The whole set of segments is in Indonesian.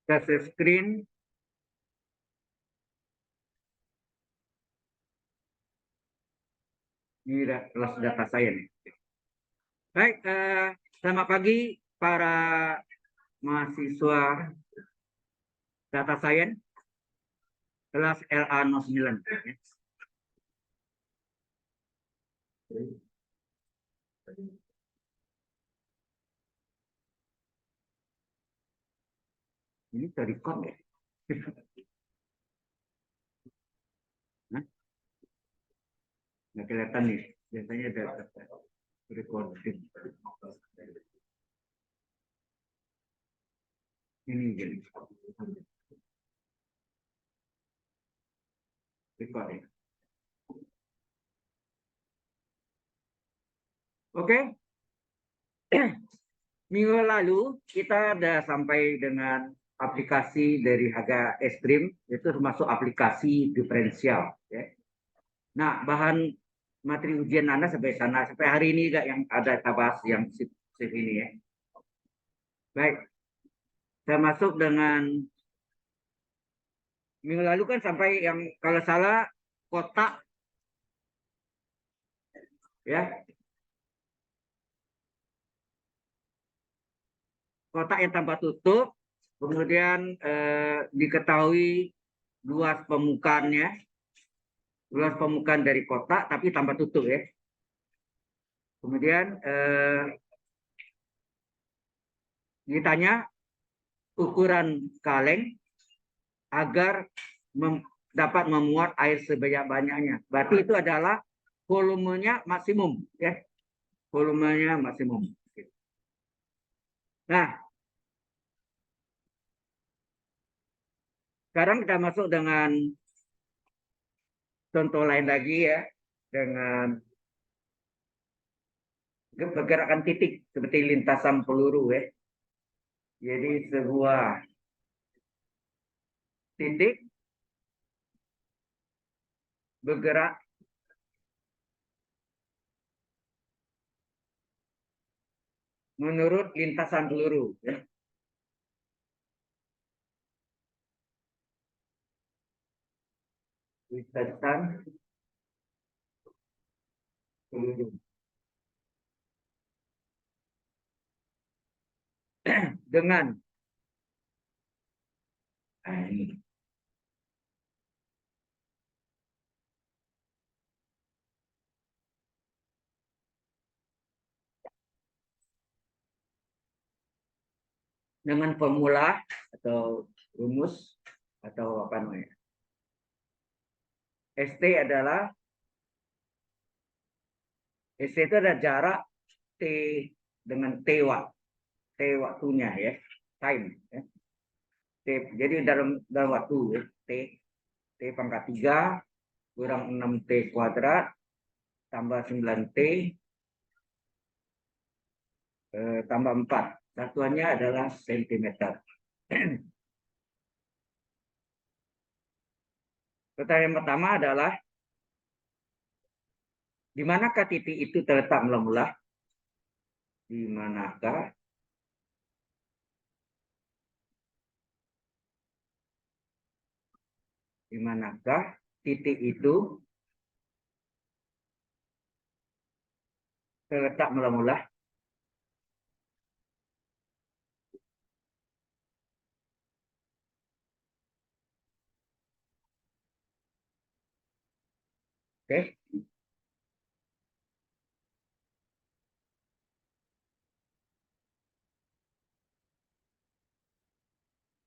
Kita share screen. Ini kelas data science. Baik, selamat pagi para mahasiswa data science kelas LA09. Ini terrecord ya? Nggak kelihatan nih, biasanya ada recording. Ini jadi recording. Oke, minggu lalu kita sudah sampai dengan aplikasi dari harga ekstrim, itu termasuk aplikasi diferensial. Ya. Nah, bahan materi ujian Anda sampai sana, sampai hari ini yang ada kita bahas yang shift ini ya. Baik, saya masuk dengan minggu lalu kan sampai yang kalau salah kotak ya, kotak yang tanpa tutup, kemudian diketahui luas permukaan dari kotak tapi tanpa tutup ya. Kemudian ditanya ukuran kaleng agar dapat memuat air sebanyak-banyaknya. Berarti itu adalah volumenya maksimum ya. Volumenya maksimum. Nah, sekarang kita masuk dengan contoh lain lagi ya, dengan pergerakan titik seperti lintasan peluru ya. Jadi sebuah titik bergerak menurut lintasan peluru ya. Lintasan peluru. Dengan ini. Dengan formula atau rumus atau apa namanya. ST itu ada jarak T dengan T waktunya ya, time ya. T, jadi dalam waktu ya, T pangkat 3 kurang 6T kuadrat tambah 9T tambah 4. Satuannya adalah sentimeter. Pertanyaan pertama adalah di manakah titik itu terletak mula-mula? Di manakah titik itu terletak mula-mula? Oke.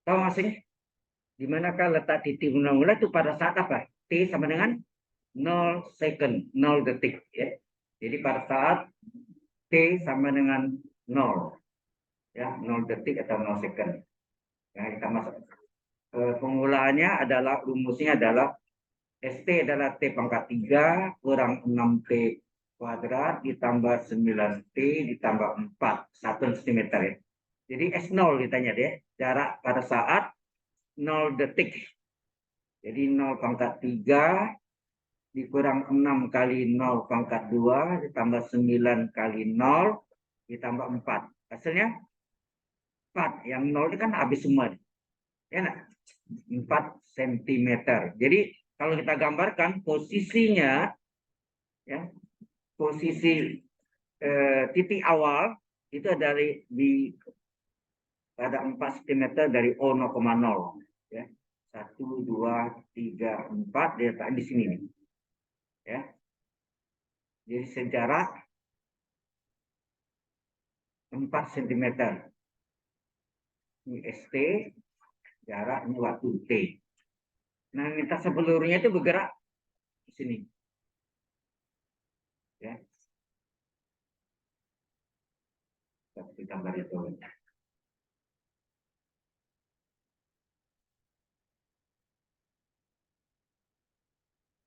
Tahu masing di manakah letak titik mula-mula itu pada saat apa? T sama dengan 0 second, 0 detik ya. Jadi pada saat T sama dengan 0 ya, 0 detik atau 0 second. Nah, kita masuk. Pengolahannya adalah rumusnya adalah ST adalah T pangkat 3 kurang 6T kuadrat ditambah 9T ditambah 4 1 cm ya. Jadi S0 ditanya deh, jarak pada saat 0 detik. Jadi 0 pangkat 3 dikurang 6 kali 0 pangkat 2 ditambah 9 kali 0 ditambah 4. Hasilnya 4. Yang 0 itu kan habis semua. Ya, nah, 4 cm. Jadi kalau kita gambarkan posisinya, ya, posisi titik awal itu dari di pada 4 cm dari O 0,0, ya. 1 2 3 4 dia letak di sini nih. Ya. Jadi sejarak 4 cm. Ini ST, jarak ini waktu T. Nah, lintasan pelurunya itu bergerak di sini. Ya. Kita gambar itu.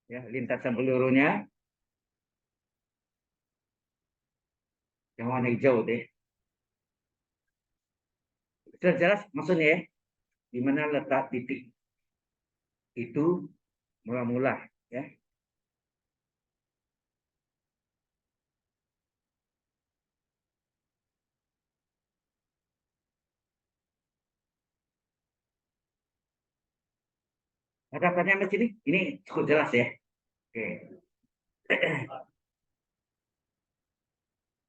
Ya, lintasan pelurunya yang warna hijau deh. Sudah jelas maksudnya ya, di mana letak titik itu mula-mula, ya. Ada pertanyaan di sini? Ini cukup jelas ya. Oke.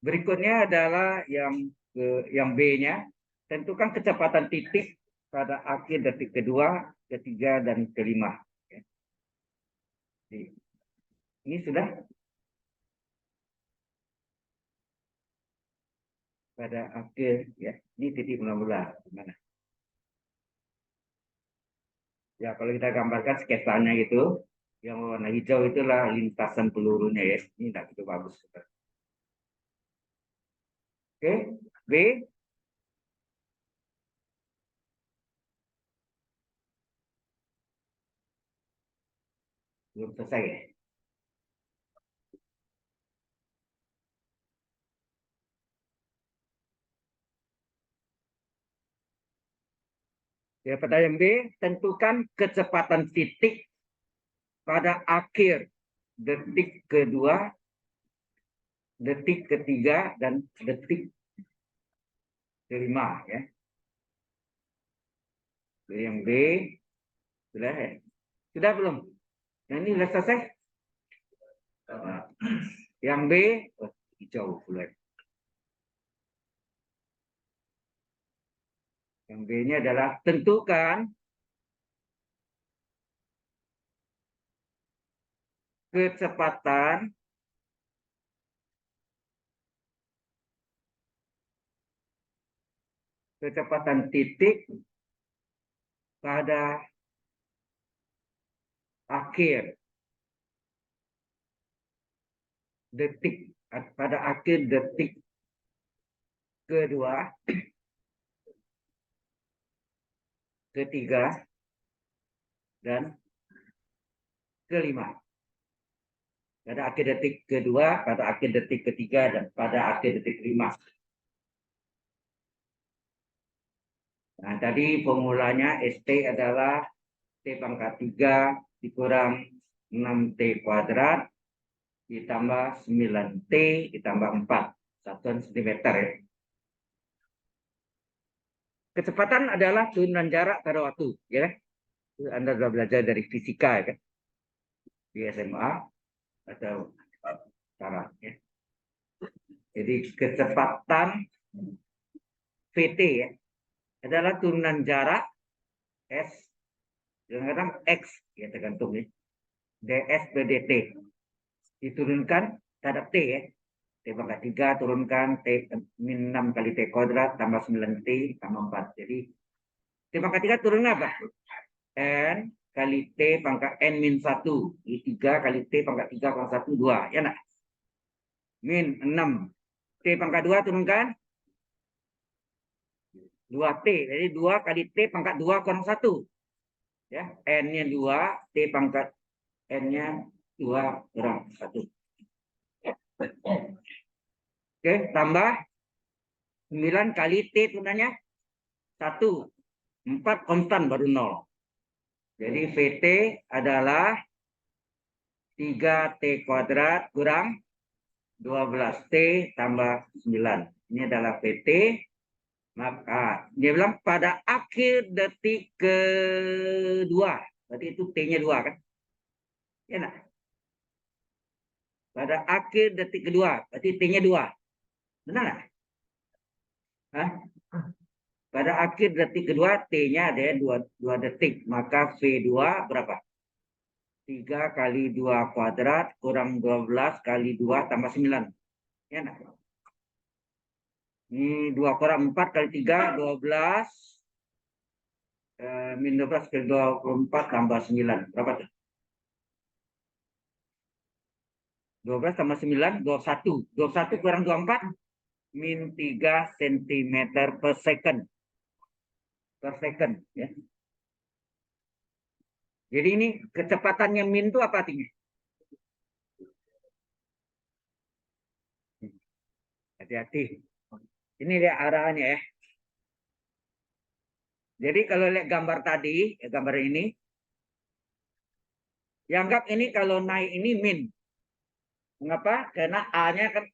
Berikutnya adalah yang B-nya. Tentukan kecepatan titik pada akhir detik kedua, ketiga, dan kelima. Ini sudah pada akhir, ya. Ini titik mula-mula. Gimana? Ya, kalau kita gambarkan sketsanya itu, yang warna hijau itulah lintasan pelurunya ya. Ini tidak begitu bagus. Oke, B. Belum selesai ya. Ya, pertanyaan B, tentukan kecepatan titik pada akhir detik kedua, detik ketiga, dan detik kelima ya. Yang B sudah ya. Sudah belum? Nah, ini sudah selesai. Yang B hijau mulai. Yang B-nya adalah tentukan kecepatan titik pada akhir detik kedua, ketiga, dan kelima. Pada akhir detik kedua, pada akhir detik ketiga, dan pada akhir detik kelima. Nah, tadi formulanya ST adalah T pangkat 3 dikurang 6T kuadrat ditambah 9T ditambah 4 satuan sentimeter ya. Kecepatan adalah turunan jarak pada waktu, ya. Anda sudah belajar dari fisika ya kan? Di SMA atau cara ya. Jadi kecepatan VT ya adalah turunan jarak S dengan X ya tergantung ya. DS per DT diturunkan terhadap T ya. T pangkat 3 turunkan T min 6 kali T kuadrat tambah 9T tambah 4. Jadi T pangkat 3 turun apa? N kali T pangkat N min 1. Ini 3 kali T pangkat 3 pangkat 1, 2. Ya nak? Min 6. T pangkat 2 turunkan 2T. Jadi 2 kali T pangkat 2 kurang 1. Ya, N-nya 2, T pangkat N-nya 2 kurang 1. Oke, tambah 9 kali T turunannya 1. 4 konstan baru 0. Jadi VT adalah 3T kuadrat kurang 12T tambah 9. Ini adalah VT. Maka dia bilang pada akhir detik kedua. Berarti itu T-nya 2 kan? Ya nak? Pada akhir detik kedua. Berarti T-nya 2. Benar nggak? Hah? Pada akhir detik kedua T-nya ada 2 detik. Maka V2 berapa? 3 kali 2 kuadrat kurang 12 kali 2 tambah 9. Ya nak? Ini 2 kurang 4 kali 3, 12. Min 12 kali 24 tambah 9. Berapa tuh? 12 tambah 9, 21. 21 kurang 24, min 3 cm per second. Per second. Ya. Jadi ini kecepatannya min itu apa artinya? Hati-hati. Ini dia arahannya ya. Jadi kalau lihat gambar tadi, gambar ini, dianggap ini kalau naik ini min. Mengapa? Karena A-nya kan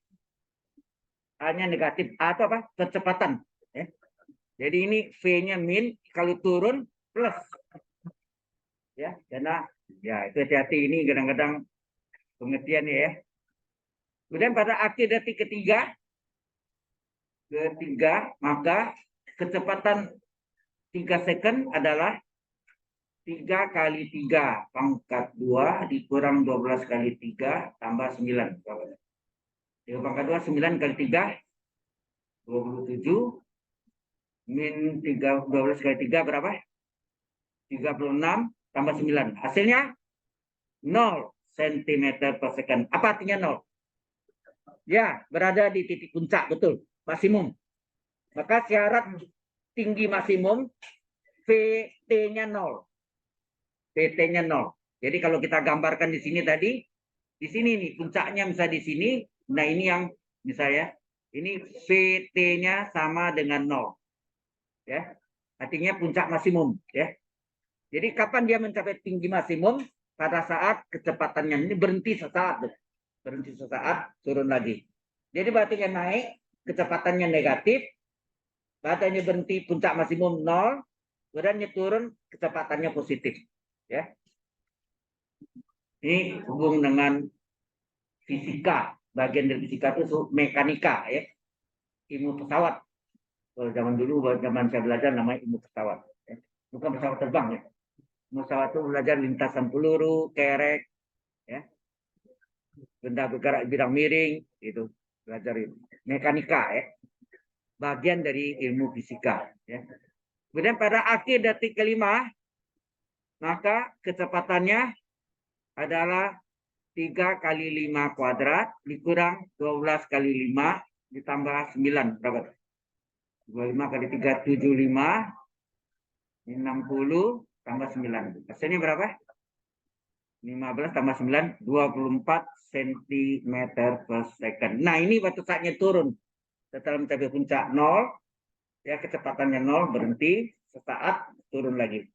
A-nya negatif. A itu apa? Kecepatan. Ya. Jadi ini V-nya min, kalau turun plus. Ya, karena ya itu hati-hati ini kadang-kadang pengertiannya ya. Kemudian pada akhir detik ketiga, maka kecepatan 3 second adalah 3 kali 3 pangkat 2 dikurang 12 kali 3 tambah 9. 3 pangkat 2, 9 kali 3, 27. Min 3, 12 kali 3 berapa? 36 tambah 9. Hasilnya 0 cm per second. Apa artinya 0? Ya, berada di titik puncak, betul. Maksimum. Maka syarat tinggi maksimum VT-nya 0. VT-nya 0. Jadi kalau kita gambarkan di sini tadi, di sini nih puncaknya misalnya di sini, nah ini yang misalnya ini VT-nya sama dengan 0. Ya. Artinya puncak maksimum, ya. Jadi kapan dia mencapai tinggi maksimum? Pada saat kecepatannya ini berhenti sesaat. Berhenti sesaat, turun lagi. Jadi baterainya naik, kecepatannya negatif, baterainya berhenti puncak maksimum 0, kemudian turun kecepatannya positif. Ya, ini hubung dengan fisika. Bagian dari fisika itu mekanika, ya, ilmu pesawat. Kalau zaman dulu, zaman saya belajar namanya ilmu pesawat. Ya. Bukan pesawat terbang ya. Pesawat itu belajar lintasan peluru, kerek, ya, benda bergerak bidang miring, itu belajar itu. Mekanika, ya, bagian dari ilmu fisika. Ya. Kemudian pada akhir detik kelima, maka kecepatannya adalah 3 kali 5 kuadrat dikurang 12 kali 5 ditambah 9. Berapa? 25 kali 3, 75. 60 tambah 9. Hasilnya berapa? 15 tambah 9, 24 cm per second. Nah, ini waktu saatnya turun. Setelah mencapai puncak 0, ya kecepatannya 0, berhenti, sesaat turun lagi.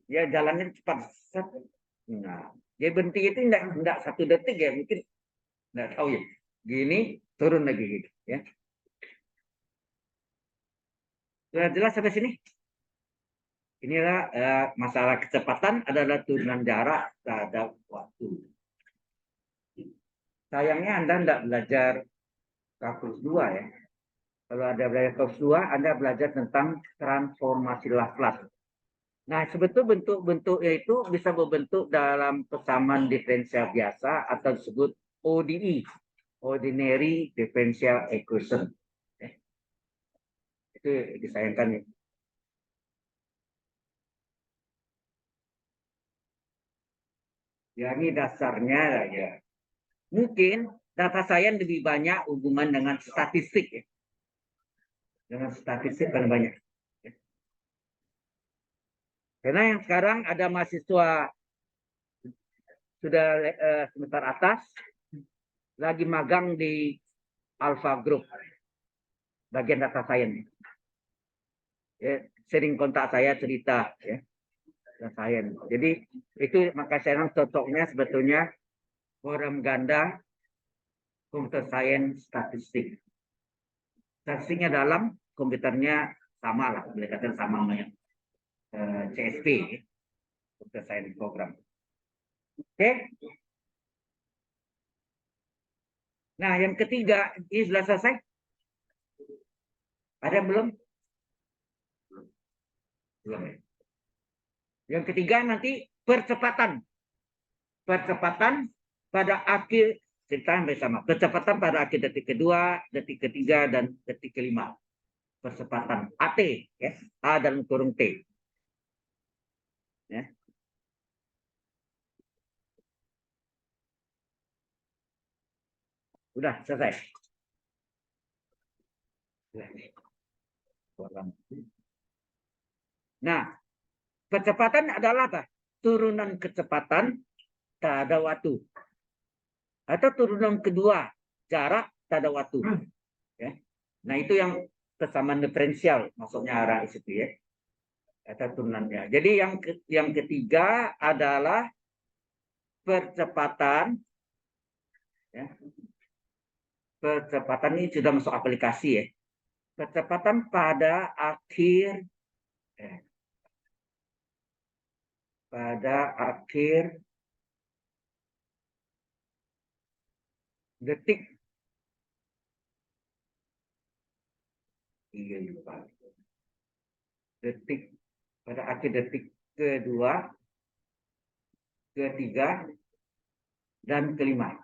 Ya jalannya cepat. Nah, dia berhenti itu enggak 1 detik ya, mungkin enggak tahu ya. Gini, turun lagi gitu, ya. Sudah jelas sampai sini? Inilah masalah kecepatan adalah turunan jarak terhadap waktu. Sayangnya Anda tidak belajar kalkulus 2 ya. Kalau ada belajar kalkulus 2, Anda belajar tentang transformasi Laplace. Nah, sebetulnya bentuk-bentuknya itu bisa berbentuk dalam persamaan diferensial biasa atau disebut ODE, Ordinary Differential Equation. Itu disayangkan ya. Ya, ini dasarnya ya. Mungkin data science lebih banyak hubungan dengan statistik ya. Dengan statistik paling banyak. Karena yang sekarang ada mahasiswa sudah semester atas lagi magang di Alpha Group bagian data science. Ya, sering kontak saya cerita ya data science. Jadi itu maka saya cocoknya sebetulnya forum ganda computer science statistik. Statistiknya dalam, komputernya sama lah, boleh katakan sama sama yang CSP, Computer Science Program. Oke. Nah, yang ketiga ini sudah selesai. Ada belum? Belum. Yang ketiga nanti percepatan. Percepatan pada akhir cerita yang bersama. Percepatan pada akhir detik kedua, detik ketiga, dan detik kelima. Percepatan AT, ya, A dan kurung T. Ya. Udah selesai. Nah, kecepatan adalah apa? Turunan kecepatan terhadap waktu. Atau turunan kedua, jarak terhadap waktu. Ya. Nah, itu yang kesamaan diferensial, maksudnya arah itu ya. Atau turunannya. Jadi yang ketiga adalah percepatan. Ya. Percepatan ini sudah masuk aplikasi ya. Percepatan pada akhir detik pada akhir detik kedua, ketiga, dan kelima.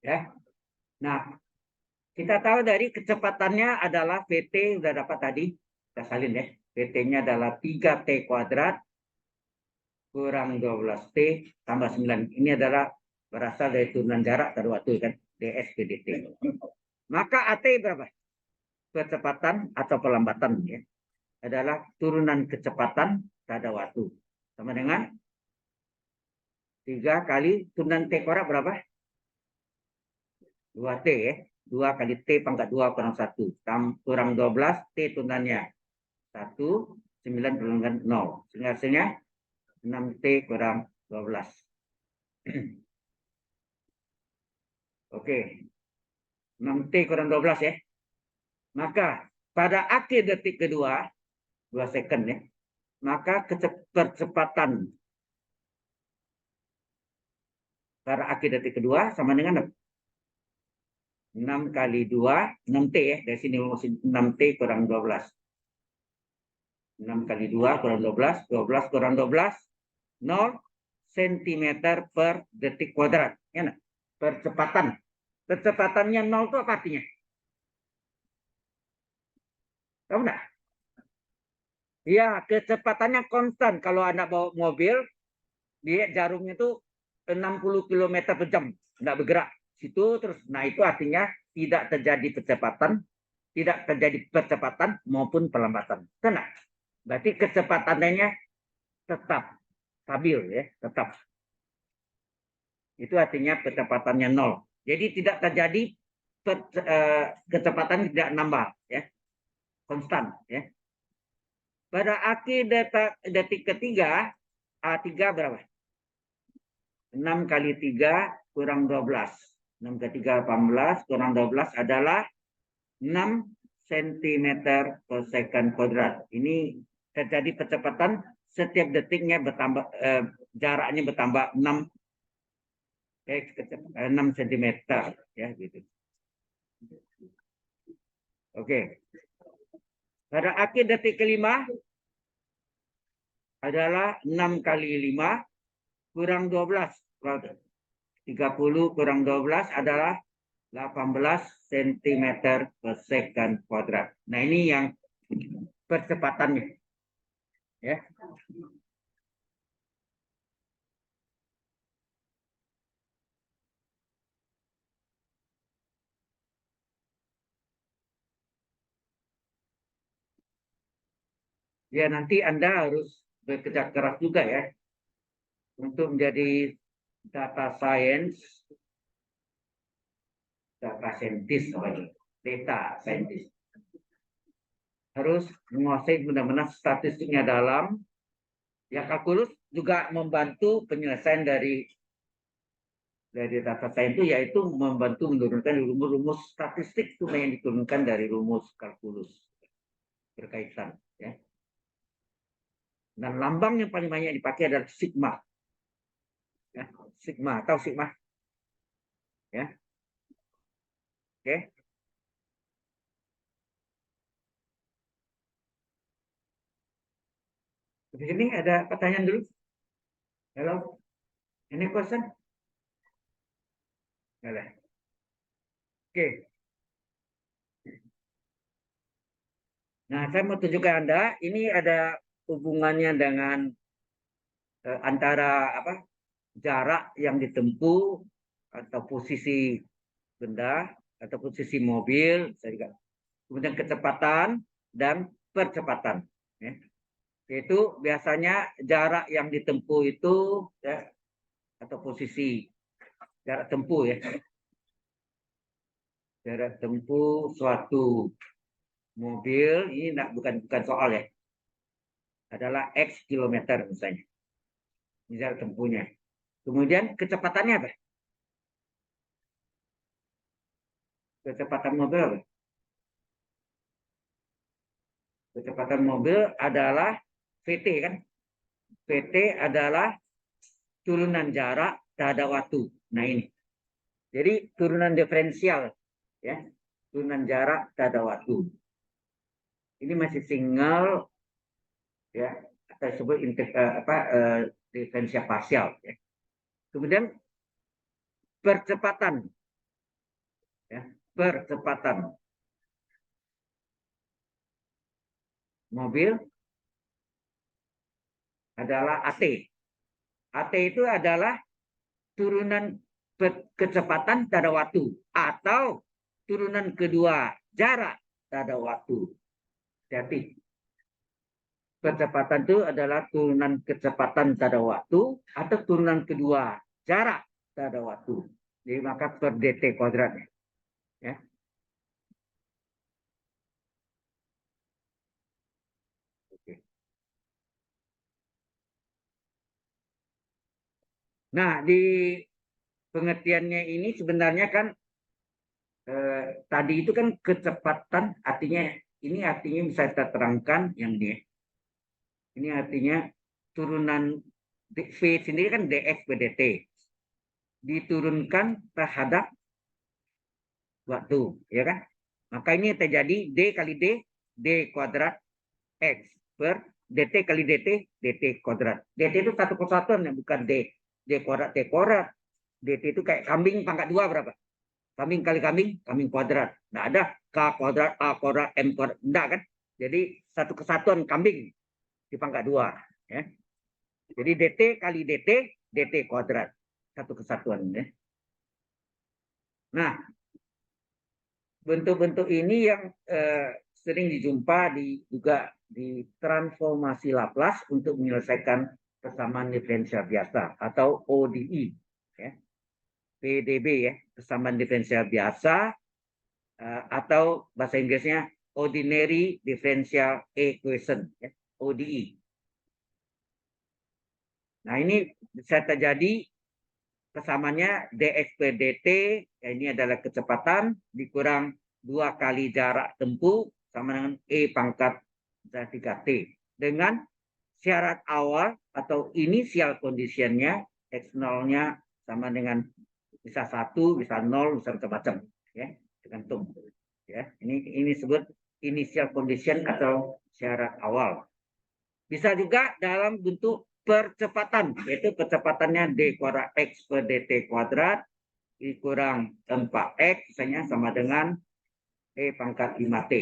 Ya. Nah, kita tahu dari kecepatannya adalah VT udah dapat tadi, kita salin ya. VT-nya adalah 3T kuadrat kurang 12T tambah 9. Ini adalah berasal dari turunan jarak dari waktu kan, ds per dt. Maka AT berapa? Kecepatan atau pelambatan ya. Adalah turunan kecepatan pada waktu. Sama dengan 3 kali turunan T kuadrat berapa? 2T ya. 2 kali T pangkat 2 kurang 1. Kurang 12 T turunannya. 1, 9 kurang 0. Sehingga hasilnya 6T kurang 12. Oke. 6T kurang 12 ya. Maka pada akhir detik kedua, 2 second ya, maka kecepatan pada akhir detik kedua sama dengan 6 kali 2, 6T ya. Dari sini 6T kurang 12. 6 kali 2 kurang 12, 12 kurang 12, 0 cm per detik kuadrat. Ya, nah? Percepatan. Kecepatannya 0 itu apa artinya? Tahu nggak? Ya, kecepatannya konstan. Kalau Anda bawa mobil, dia jarumnya itu 60 km per jam. Nggak bergerak. Situ terus. Nah, itu artinya tidak terjadi percepatan maupun pelambatan. Tenang. Berarti kecepatannya tetap stabil ya, tetap. Itu artinya kecepatannya 0. Jadi tidak terjadi kecepatan tidak nambah ya. Konstan ya. Pada akhir detik ketiga, A3 berapa? 6 kali 3 kurang 12. 6 kali 3 18 kurang 12 adalah 6 cm per second kuadrat. Ini terjadi percepatan setiap detiknya bertambah, jaraknya bertambah 6 cm ya gitu. Oke. Pada akhir detik kelima adalah 6 kali 5 kurang 12. 30 kurang 12 adalah 18 cm per second kuadrat. Nah, ini yang percepatannya. Ya. Ya, nanti Anda harus bekerja keras juga ya untuk menjadi data scientist, data scientist. Harus menguasai benar-benar statistiknya dalam. Ya, kalkulus juga membantu penyelesaian dari dari data sains itu yaitu membantu menurunkan rumus-rumus statistik itu yang diturunkan dari rumus kalkulus berkaitan. Ya. Dan lambang yang paling banyak dipakai adalah sigma. Ya. Sigma, tahu sigma? Ya. Oke. Di sini ada pertanyaan dulu. Hello, any question? Boleh. Oke. Nah, saya mau tunjukkan Anda, ini ada hubungannya dengan antara apa? Jarak yang ditempuh atau posisi benda atau posisi mobil, kemudian kecepatan dan percepatan. Ya. Yaitu biasanya jarak yang ditempuh itu ya, atau posisi jarak tempuh ya, jarak tempuh suatu mobil ini bukan soal ya, adalah x kilometer misalnya, ini jarak tempuhnya. Kemudian kecepatannya apa? Kecepatan mobil apa? Kecepatan mobil adalah VT kan? VT adalah turunan jarak terhadap waktu. Nah ini. Jadi turunan diferensial ya. Turunan jarak terhadap waktu. Ini masih single ya, atau disebut diferensial parsial ya. Kemudian percepatan ya, percepatan mobil adalah AT. AT itu adalah turunan kecepatan terhadap waktu atau turunan kedua jarak terhadap waktu. Jadi kecepatan itu adalah turunan kecepatan terhadap waktu atau turunan kedua jarak terhadap waktu. Jadi maka per dt kuadrat. Ya. Nah, di pengertiannya ini sebenarnya kan tadi itu kan kecepatan artinya ini artinya bisa kita terangkan yang ini. Ini artinya turunan V sendiri kan dx per dt diturunkan terhadap waktu, ya kan? Maka ini terjadi d kali d kuadrat x per dt kali dt kuadrat. Dt itu satu kesatuan, bukan d kuadrat t kuadrat. Dt itu kayak kambing pangkat 2 berapa? Kambing kali kambing, kambing kuadrat. Nggak ada k kuadrat, a kuadrat, m kuadrat. Nggak kan? Jadi satu kesatuan kambing di pangkat 2. Ya. Jadi dt kali dt kuadrat. Satu kesatuan. Ya. Nah, bentuk-bentuk ini yang sering dijumpa juga di transformasi Laplace untuk menyelesaikan persamaan diferensial biasa atau ODE. Ya. PDB ya, persamaan diferensial biasa atau bahasa Inggrisnya ordinary differential equation ya, ODE. Nah, ini bisa terjadi persamaannya dx per dt, ya ini adalah kecepatan dikurang 2 kali jarak tempuh sama dengan e pangkat 3t dengan syarat awal atau initial conditionnya x0-nya sama dengan bisa 1, bisa 0, bisa macam-macam ya, tergantung ya. Ini disebut initial condition atau syarat awal. Bisa juga dalam bentuk percepatan, yaitu kecepatannya d kuadrat x per dt kuadrat dikurang 4x misalnya sama dengan e pangkat 5t.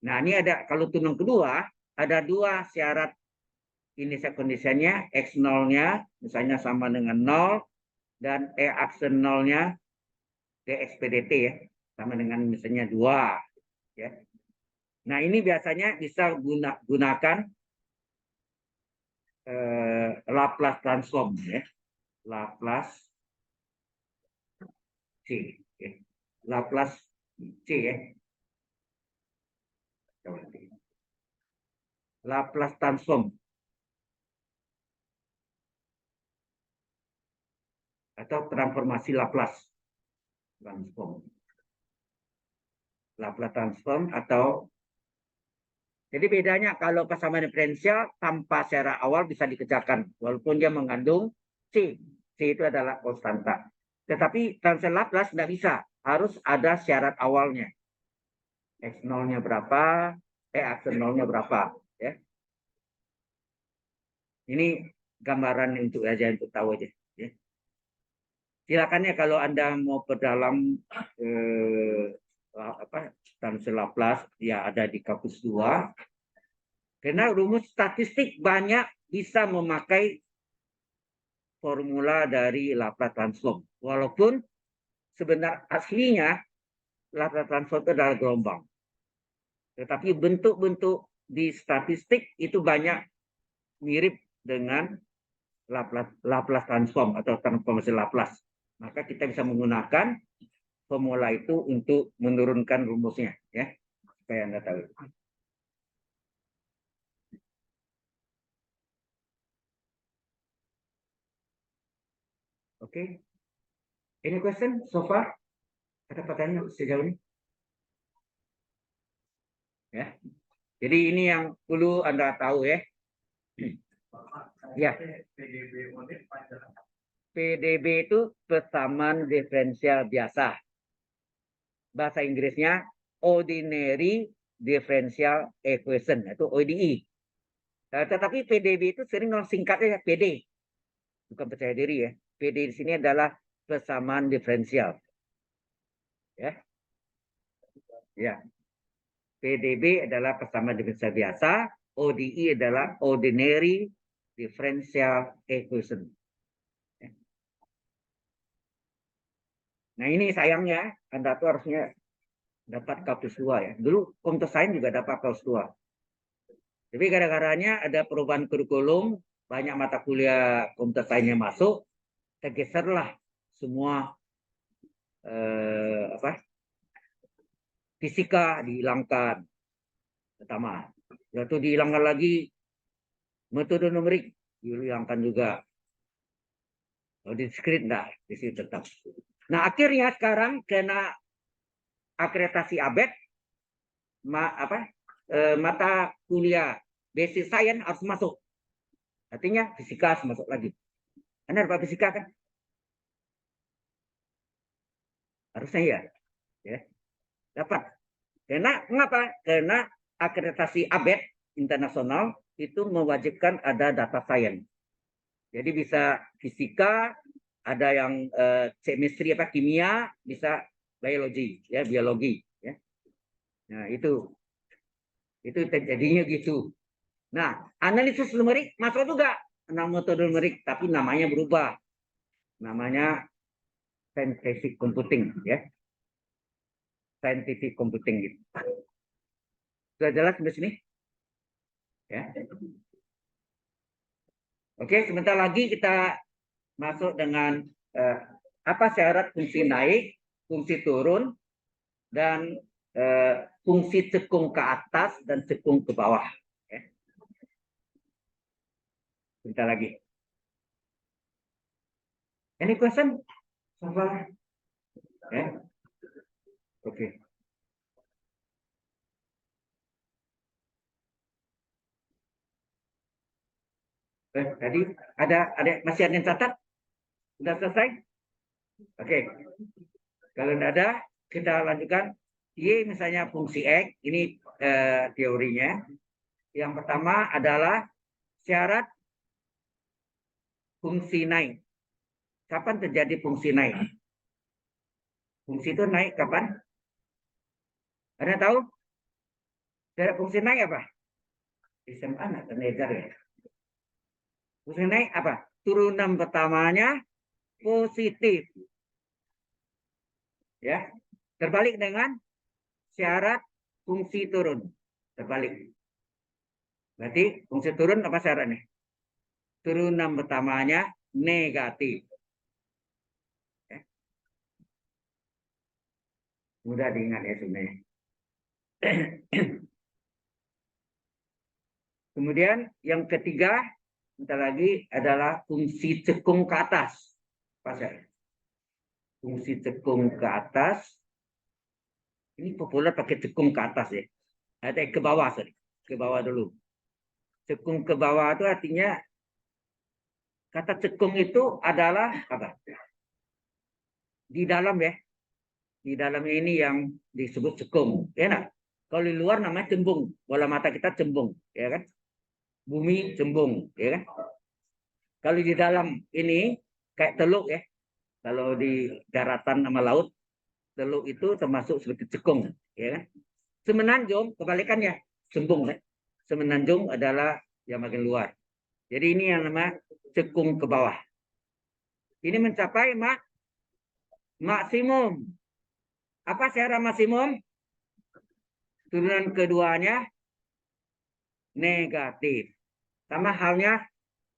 Nah, ini ada kalau turunan kedua ada dua syarat initial conditionnya, x0-nya misalnya sama dengan 0 dan e aksen 0-nya dx per dt ya sama dengan misalnya 2 ya. Nah, ini biasanya bisa gunakan Laplace transform ya. Laplace C ya. Laplace C ya. Laplace transform atau transformasi Laplace transform. Laplace transform atau jadi bedanya kalau persamaan diferensial tanpa syarat awal bisa dikerjakan walaupun dia mengandung C. C itu adalah konstanta. Tetapi transfer Laplace tidak bisa, harus ada syarat awalnya. X0-nya berapa, X0-nya berapa, ya. Ini gambaran untuk aja untuk tahu aja, ya. Silakan ya kalau Anda mau perdalam transfer Laplace ya ada di kampus 2. Karena rumus statistik banyak bisa memakai formula dari Laplace transform. Walaupun sebenarnya aslinya Laplace transform itu adalah gelombang. Tetapi bentuk-bentuk di statistik itu banyak mirip dengan Laplace transform atau transformasi Laplace. Maka kita bisa menggunakan formula itu untuk menurunkan rumusnya, ya, supaya Anda tahu. Oke. Any question so far? Ada pertanyaan sejauh ini? Ya. Jadi ini yang perlu Anda tahu ya. Ya. PDB itu persamaan diferensial biasa. Bahasa Inggrisnya ordinary differential equation, itu ODE. Tetapi PDB itu sering singkatnya PD. Bukan percaya diri ya. PD di sini adalah persamaan diferensial. Ya. Ya. PDB adalah persamaan diferensial biasa, ODE adalah ordinary differential equation. Nah ini sayangnya Anda tuh harusnya dapat kampus 2 ya. Dulu komputer sains juga dapat kampus 2. Tapi gara-garanya ada perubahan kurikulum, banyak mata kuliah komputer sainsnya masuk, tergeserlah semua fisika dihilangkan pertama. Lalu dihilangkan lagi metode numerik, dihilangkan juga. Kalau diskrit enggak, di situ tetap. Nah akhirnya sekarang kena akreditasi ABET, mata kuliah basic science harus masuk. Artinya fisika harus masuk lagi. Anda dapat fisika kan? Harusnya ya. Ya. Dapat. Karena mengapa? Karena akreditasi ABET internasional itu mewajibkan ada data science. Jadi bisa fisika, ada yang chemistry kimia, bisa biologi, ya biologi. Ya. Nah itu terjadinya gitu. Nah analisis numerik masuk juga, metode numerik, tapi namanya berubah. Namanya scientific computing, ya. Scientific computing gitu. Sudah jelas di sini? Ya. Oke, sebentar lagi kita masuk dengan apa syarat fungsi naik, fungsi turun, dan fungsi cekung ke atas dan cekung ke bawah. Ya. Sebentar lagi. Any question? So far? Ya. Oke. Tadi ada masih ada yang catat? Sudah selesai? Oke. Kalau tidak ada, kita lanjutkan. Y misalnya fungsi X, ini teorinya. Yang pertama adalah syarat fungsi naik. Kapan terjadi fungsi naik? Fungsi itu naik kapan? Ada tahu? Syarat fungsi naik apa? SMA atau negar ya? Fungsi naik apa? Turunan pertamanya positif. Ya. Terbalik dengan syarat fungsi turun. Terbalik. Berarti fungsi turun apa syaratnya? Turunan pertamanya negatif. Ya. Mudah diingat ya sebenarnya. Kemudian yang ketiga, bentar lagi adalah fungsi cekung ke atas. Pas ya? fungsi cekung ke atas. Ini populer pakai cekung ke atas ya. Ada ke bawah, sorry. Ke bawah dulu. Cekung ke bawah itu artinya kata cekung itu adalah apa? Di dalam ya. Di dalam ini yang disebut cekung. Ya nak? Kalau di luar namanya cembung. Bola mata kita cembung, ya kan? Bumi cembung, ya kan? Kalau di dalam ini kayak teluk ya. Kalau di daratan sama laut, teluk itu termasuk seperti cekung, ya kan? Semenanjung kebalikannya, cembung ya. Semenanjung adalah yang makin luar. Jadi ini yang nama cekung ke bawah. Ini mencapai maksimum. Apa secara maksimum? Turunan keduanya negatif. Sama halnya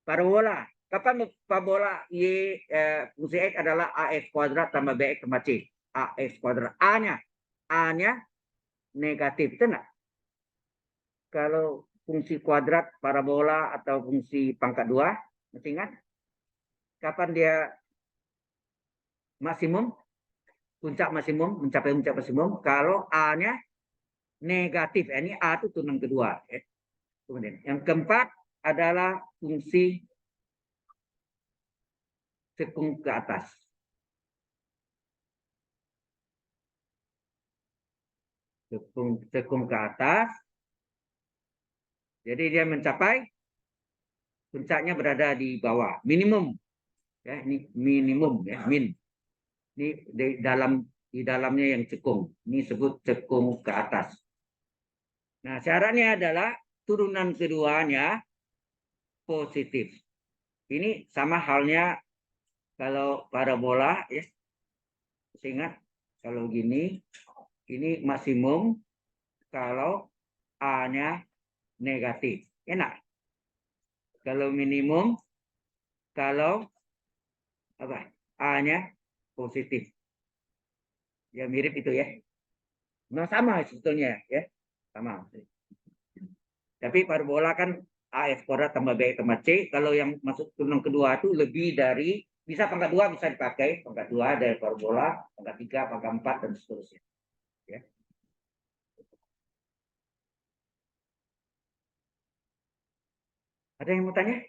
parabola. Kapan parabola fungsi X adalah AX kuadrat tambah BX tambah C. AX kuadrat. A-nya negatif. Itu enggak? Kalau fungsi kuadrat parabola atau fungsi pangkat 2, masih ingat? Kapan dia maksimum? Puncak maksimum, mencapai puncak maksimum. Kalau A-nya negatif. Ini A itu turunan kedua. Kemudian yang keempat adalah fungsi cekung ke atas. Cekung ke atas. Jadi dia mencapai puncaknya berada di bawah. Minimum. Ya, ini minimum ya, min. Ini di dalamnya yang cekung. Ini sebut cekung ke atas. Nah, syaratnya adalah turunan keduanya positif. Ini sama halnya kalau parabola ya. Ingat kalau gini ini maksimum kalau A-nya negatif. Enak. Kalau minimum kalau apa? A-nya positif. Ya mirip itu ya. Nah, sama sebetulnya ya. Sama. Tapi parabola kan AF kuadrat tambah BX tambah C. Kalau yang masuk turunan kedua itu lebih dari, bisa pangkat 2 bisa dipakai. Pangkat 2 dari parabola, pangkat 3, pangkat 4, dan seterusnya. Ya. Ada yang mau tanya?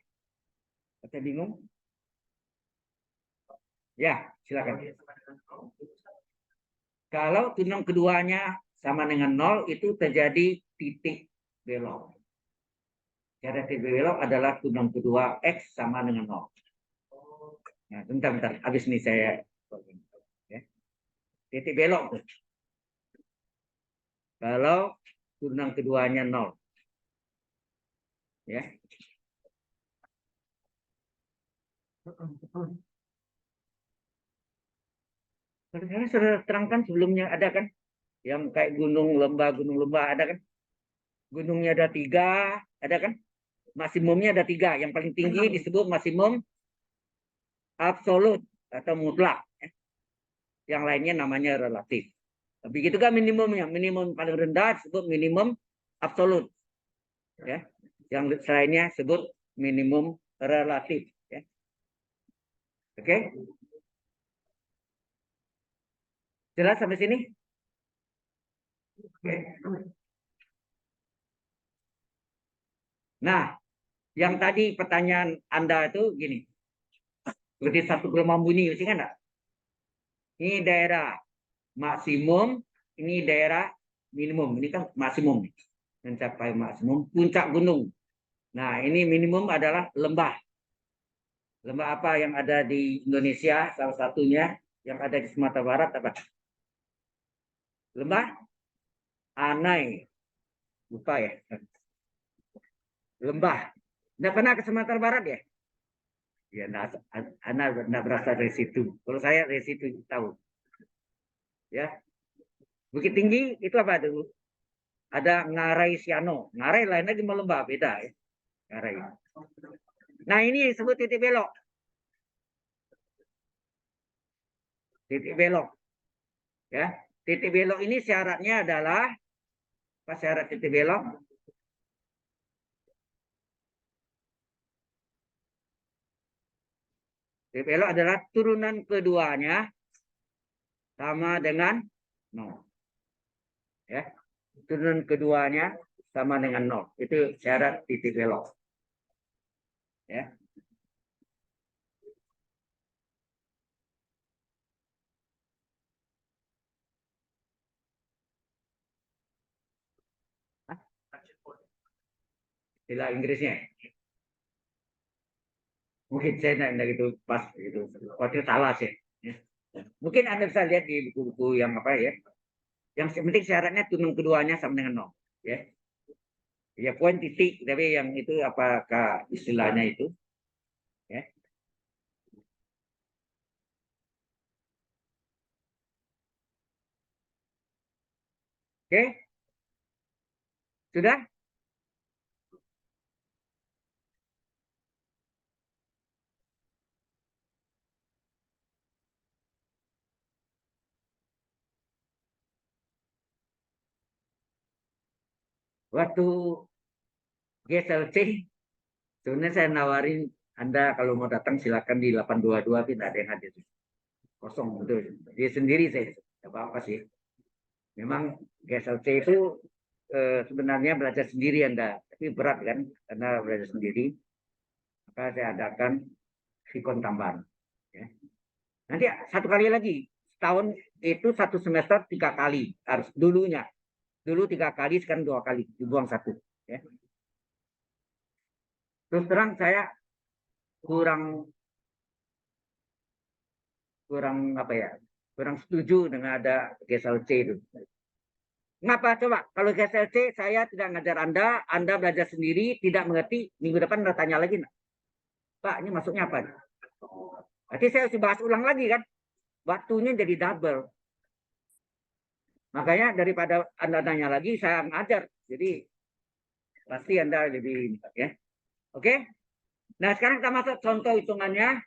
Ada bingung? Ya, silakan. Kalau turunan keduanya sama dengan 0, itu terjadi titik belok. Cara titik belok adalah turunan kedua X sama dengan 0. Nah, bentar. Habis ini saya. Ya. Titik belok. Kalau turunan keduanya 0. Ya. Karena sudah terangkan sebelumnya ada kan? Yang kayak gunung lembah ada kan? Gunungnya ada 3, ada kan? Maksimumnya ada 3. Yang paling tinggi disebut maksimum absolut atau mutlak. Yang lainnya namanya relatif. Begitu kan minimumnya. Minimum paling rendah disebut minimum absolut. Ya. Yang lainnya disebut minimum relatif. Ya. Oke? Jelas sampai sini? Oke. Nah, yang tadi pertanyaan Anda itu gini. Seperti satu gelombang bunyi, masih kan enggak? Ini daerah maksimum, ini daerah minimum. Ini kan maksimum. Mencapai maksimum puncak gunung. Nah, ini minimum adalah lembah. Lembah apa yang ada di Indonesia? Salah satunya yang ada di Sumatera Barat apa? Lembah Anai. Lupa ya. Lembah. Nggak pernah ke Sumatera Barat ya? Ya, nggak berasal dari situ. Kalau saya dari situ tahu. Ya, Bukit Tinggi itu apa dulu? Ada Ngarai Siano. Ngarai lain lagi mau lembah, beda ya. Ngarai. Nah, ini disebut titik belok. Titik belok. Ya, titik belok ini syaratnya adalah apa syarat titik belok? Titik belok adalah turunan keduanya sama dengan 0. Ya. Turunan keduanya sama dengan 0. Itu syarat titik belok. Ya. Istilah Inggrisnya. Mungkin saya tidak gitu pas gitu. Waktu salah sih. Ya. Mungkin Anda bisa lihat di buku-buku yang apa ya. Yang penting syaratnya turunan keduanya sama dengan 0. Ya. Ya poin titik, tapi yang itu apakah istilahnya itu? Ya. Oke, sudah? Waktu GSLC, sebenarnya saya nawarin Anda kalau mau datang silakan di 822, tidak ada yang hadir. Kosong, betul. Dia sendiri saya, tidak apa-apa sih. Memang GSLC itu sebenarnya belajar sendiri Anda, tapi berat kan, karena belajar sendiri. Maka saya adakan Vicon tambahan. Ya. Nanti satu kali lagi, setahun itu satu semester 3 kali harus dulunya. Dulu 3 kali, sekarang 2 kali, dibuang satu. Ya. Terus terang saya kurang kurang apa ya, kurang setuju dengan ada GSLC itu. Ngapa coba? Kalau GSLC saya tidak ngajar Anda belajar sendiri, tidak mengerti, minggu depan Anda tanya lagi, Pak, ini masuknya apa? Nanti saya harus bahas ulang lagi kan, waktunya jadi double. Makanya daripada Anda tanya lagi, saya ngajar. Jadi pasti Anda lebih ya. Oke? Nah, sekarang kita masuk contoh hitungannya.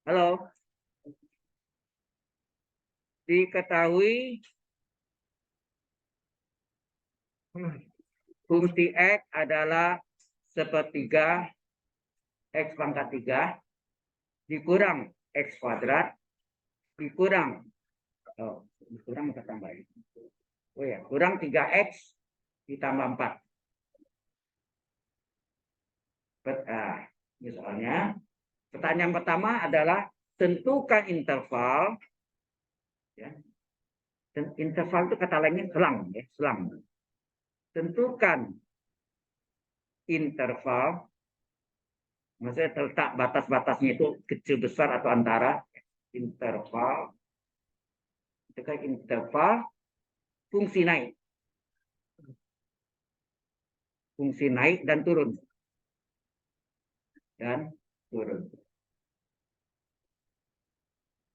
Halo, diketahui fungsi X adalah sepertiga X pangkat 3 dikurang X kuadrat dikurang, dikurang atau tambah? Oh ya, kurang 3X ditambah 4. Ini soalnya. Pertanyaan pertama adalah tentukan interval. Ya. Interval itu kata lainnya selang. Ya, selang. Tentukan interval. Maksudnya terletak batas-batasnya itu kecil besar atau antara. Interval. Tentukan interval fungsi naik. Fungsi naik dan turun. Dan turun.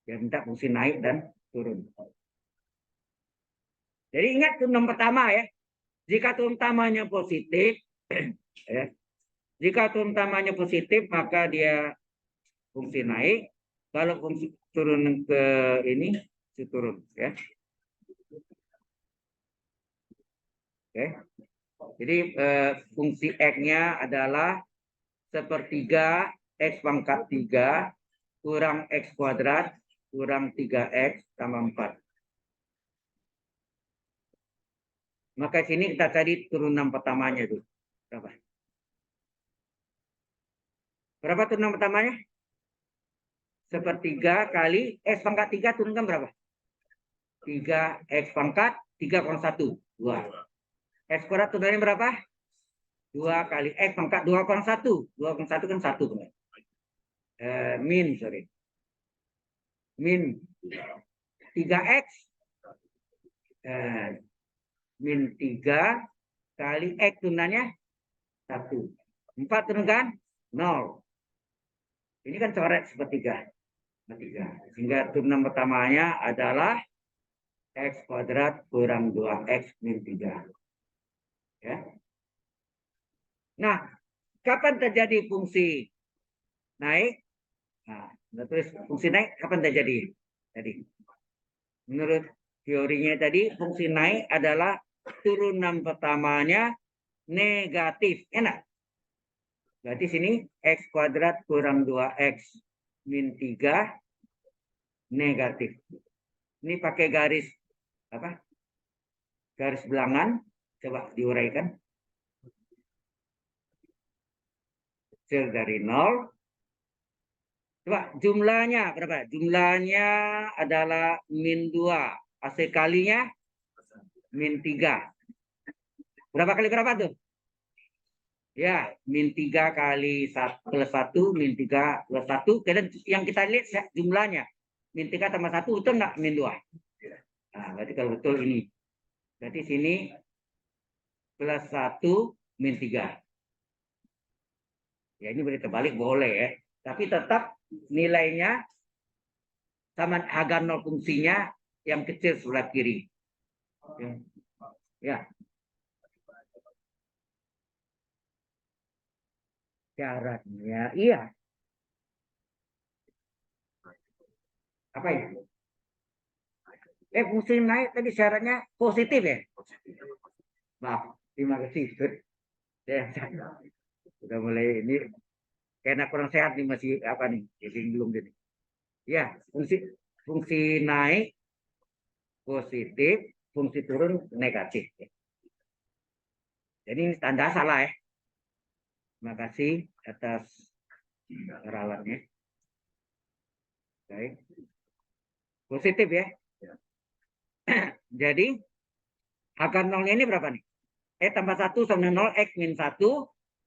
Yang minta fungsi naik dan turun. Jadi ingat turunan pertama ya. Jika turunan utamanya positif, ya, jika turunan utamanya positif maka dia fungsi naik. Kalau fungsi turun ke ini, turun ya. Oke. Jadi fungsi X-nya adalah sepertiga X pangkat 3 kurang X kuadrat kurang 3X tambah 4. Maka sini kita cari turunan pertamanya dulu. Berapa? Berapa turunan pertamanya? Sepertiga kali X pangkat 3 turunkan berapa? 3X pangkat 3 kurang 1. 2. X kuadrat turunannya berapa? 2 kali X pangkat 2 kurang 1. 2 kurang 1 kan 1. Min, sorry. Min 3X. Min 3 kali X turunannya 1. 4 turunkan 0. Ini kan coret sepertiga. Sehingga turunan pertamanya adalah X kuadrat kurang 2X min 3. Ya. Nah, kapan terjadi fungsi naik? Nah, terus fungsi naik kapan terjadi? Jadi, menurut teorinya tadi, fungsi naik adalah turunan pertamanya negatif. Enak? Berarti sini X kuadrat kurang 2X min 3 negatif. Ini pakai garis apa? Garis bilangan. Coba diuraikan. Kecil dari 0. Coba jumlahnya berapa? Jumlahnya adalah -2. AC kalinya -3. Berapa kali berapa tuh? Ya, -3 kali plus 1, -3 plus 1. Kemudian yang kita lihat jumlahnya. -3 tambah 1 itu enggak -2. Nah, berarti kalau betul ini. Berarti sini plus 1, -3. Ya, ini boleh terbalik, boleh ya. Tapi tetap nilainya sama harga 0 fungsinya yang kecil sebelah kiri. Ya. Syaratnya, iya. Apa ya? Fungsi naik tadi syaratnya positif ya? Maaf, terima kasih. Ya, sudah mulai ini karena kurang sehat nih masih apa nih? Jadi belum gini. Ya, fungsi naik positif, fungsi turun negatif. Jadi ini tanda salah ya. Terima kasih atas peralatnya. Baik. Positif ya. Jadi akar nolnya ini berapa nih? Tambah 1 sama 0, X min 1,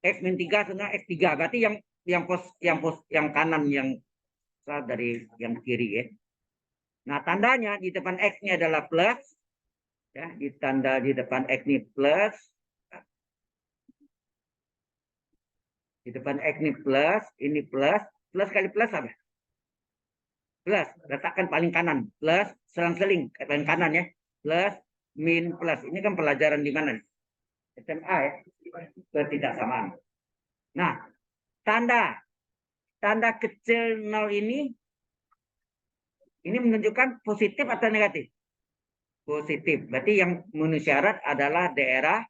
X min 3 sama X 3. Berarti yang kanan yang dari yang kiri ya. Nah, tandanya di depan X-nya adalah plus. Ya, ditanda di depan X ini plus. Di depan X ini plus, ini plus. Plus kali plus apa? Plus, letakkan paling kanan. Plus, selang-seling paling kanan ya. Plus, min, plus. Ini kan pelajaran di mana? SMA ya. Ketidaksamaan. Nah, tanda kecil 0 ini menunjukkan positif atau negatif? Positif. Berarti yang memenuhi syarat adalah daerah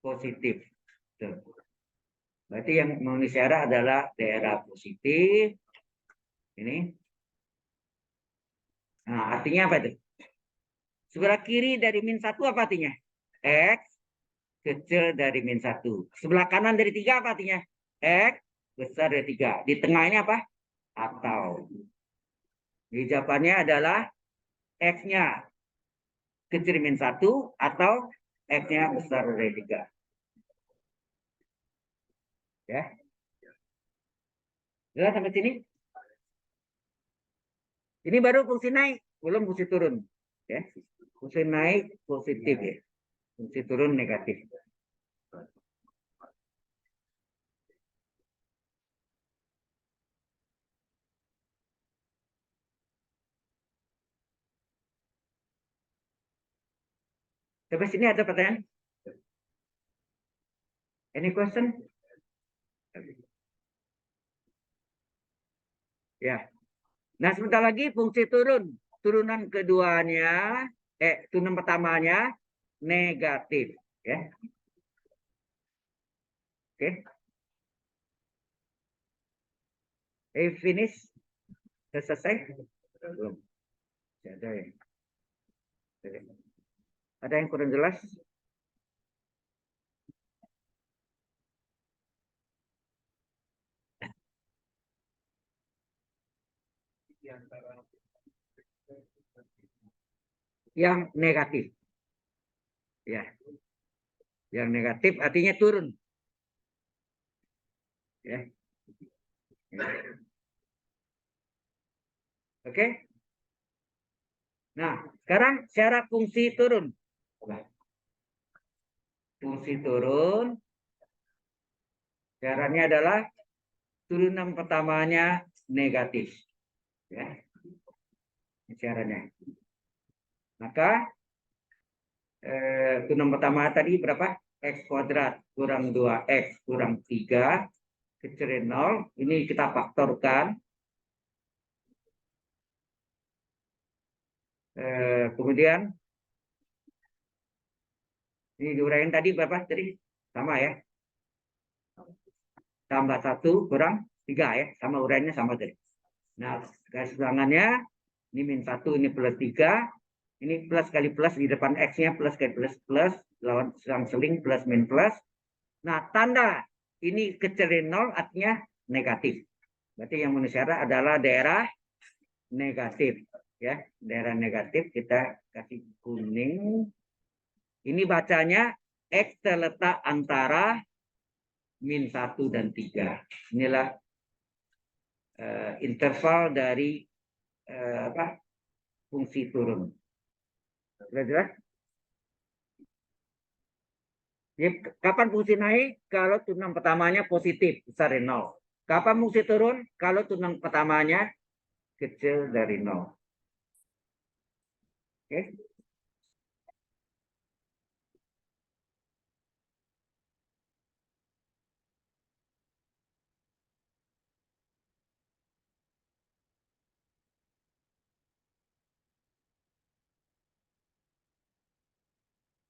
positif. Tuh. Berarti yang memenuhi syarat adalah daerah positif. Ini. Nah, artinya apa itu? Sebelah kiri dari min 1 apa artinya? X kecil dari min 1. Sebelah kanan dari 3 apa artinya? X besar dari 3. Di tengahnya apa? Atau. Jawabannya adalah X-nya kecil min 1 atau X-nya besar dari 3. Ya. Jelas sampai sini? Ini baru fungsi naik, belum fungsi turun. Ya. Fungsi naik positif ya. Fungsi turun negatif. Sampai sini ada pertanyaan? Any question? Ya. Nah, sebentar lagi fungsi turun. Turunan keduanya, turunan pertamanya negatif. Ya. Oke. Finish. Sudah selesai? Belum. Ada ya. Ada yang kurang jelas? Yang negatif. Ya. Yang negatif artinya turun. Ya. Oke. Nah, sekarang syarat fungsi turun. Fungsi turun. Syaratnya adalah turunan pertamanya negatif. Ya. Syaratnya. Maka turunan pertama tadi berapa? X kuadrat kurang 2X kurang 3 kecil dari 0. Ini kita faktorkan. Kemudian ini diuraikan tadi berapa? Tadi sama ya. Tambah 1 kurang 3 ya. Sama uraiannya sama tadi. Nah, garis bilangannya Ini min 1, ini plus 3. Ini plus kali plus, di depan X-nya plus kali plus, plus. Lawan selang-seling plus min plus. Nah, tanda ini kecil dari 0 artinya negatif. Berarti yang memenuhi syarat adalah daerah negatif. Ya, daerah negatif kita kasih kuning. Ini bacanya X terletak antara min 1 dan 3. Inilah interval dari fungsi turun. Sudah jelas? Jadi, kapan fungsi naik? Kalau turunan pertamanya positif, besar dari 0. Kapan fungsi turun? Kalau turunan pertamanya kecil dari 0. Oke?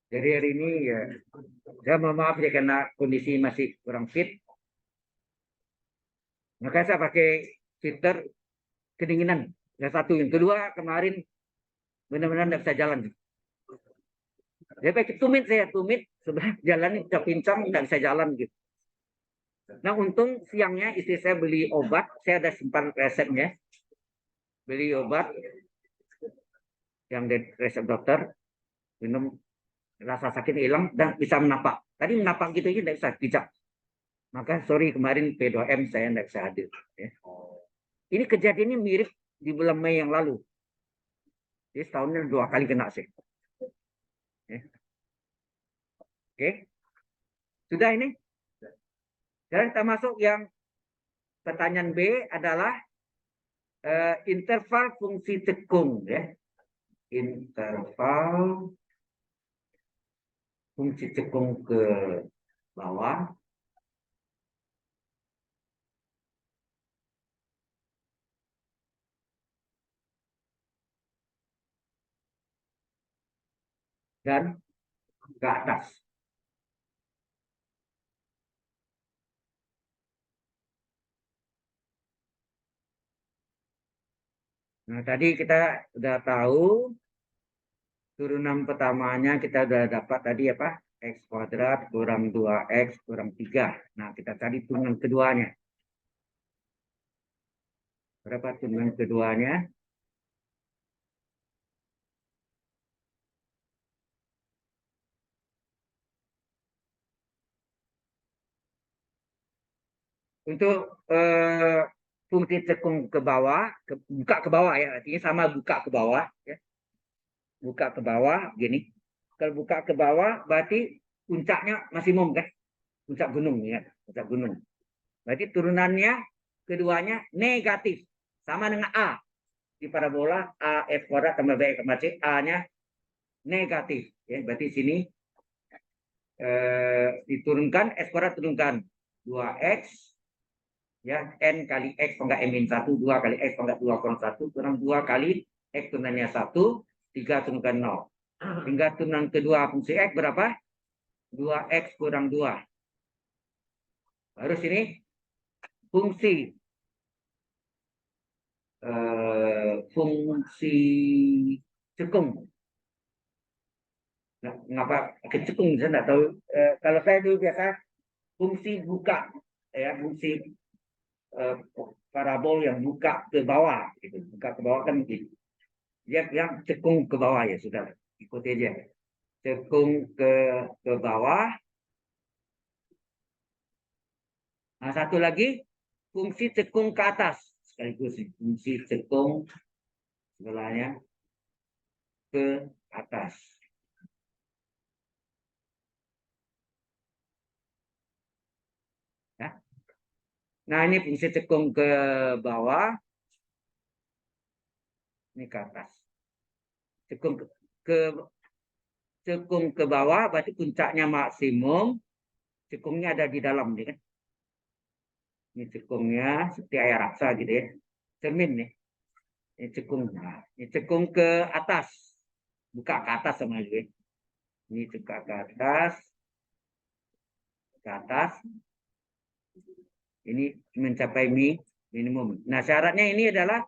Jadi hari ini ya, saya mohon maaf ya karena kondisi masih kurang fit. Maka saya pakai filter kedinginan. Yang satu, yang kedua kemarin benar-benar tidak bisa jalan. Saya pakai tumit sebenarnya jalan ini pincang tidak bisa jalan gitu. Nah untung siangnya istri saya beli obat, saya ada simpan resepnya. Beli obat yang dari resep dokter, minum rasa sakit hilang dan bisa menapak. Tadi menapak gitu aja tidak bisa bijak. Maka sorry kemarin P2M saya tidak bisa hadir. Ya. Ini kejadiannya mirip di bulan Mei yang lalu. Jadi setahunnya 2 kali kena sih. Ya. Oke, sudah ini. Sekarang kita masuk yang pertanyaan B adalah interval fungsi cekung. Ya. Interval fungsi cekung ke bawah. Dan ke atas. Nah, tadi kita sudah tahu turunan pertamanya kita sudah dapat tadi apa? X kuadrat kurang 2X kurang 3. Nah, kita cari turunan keduanya. Berapa turunan keduanya? Untuk fungsi cekung ke bawah, buka ke bawah ya, artinya sama buka ke bawah. Ya. Buka ke bawah, gini. Kalau buka ke bawah, berarti puncaknya maksimum kan? Puncak gunung, ya. Puncak gunung. Berarti turunannya keduanya negatif. Sama dengan A. Di parabola A F kuadrat tambah B tambah C, A-nya negatif. Ya, berarti sini diturunkan S kuadrat turunkan 2X ya N kali X pangkat M min 1, 2 kali X pangkat 2 kurang 1 kurang 2 kali X turunannya 1, 3 turunkan 0. Hingga turunan kedua fungsi X berapa? 2X kurang 2. Baru sini fungsi fungsi cekung. Nah, ngapa kecekung saya tidak tahu. Kalau saya dulu biasa fungsi buka, ya fungsi parabol yang buka ke bawah, gitu. Buka ke bawah kan gitu. Dia yang cekung ke bawah ya sudah, ikuti aja. Cekung ke bawah. Nah satu lagi fungsi cekung ke atas sekaligus fungsi cekung sebelahnya ke atas. Ya. Nah ini fungsi cekung ke bawah, ini ke atas. Cekung ke cekung ke bawah berarti puncaknya maksimum, cekungnya ada di dalam nih kan. Ini cekungnya seperti air raksa gitu ya. Cermin nih. Ini cekung. Nah, ini cekung ke atas. Buka ke atas sama gue. Ini buka ke atas. Ke atas. Ini mencapai minimum. Nah, syaratnya ini adalah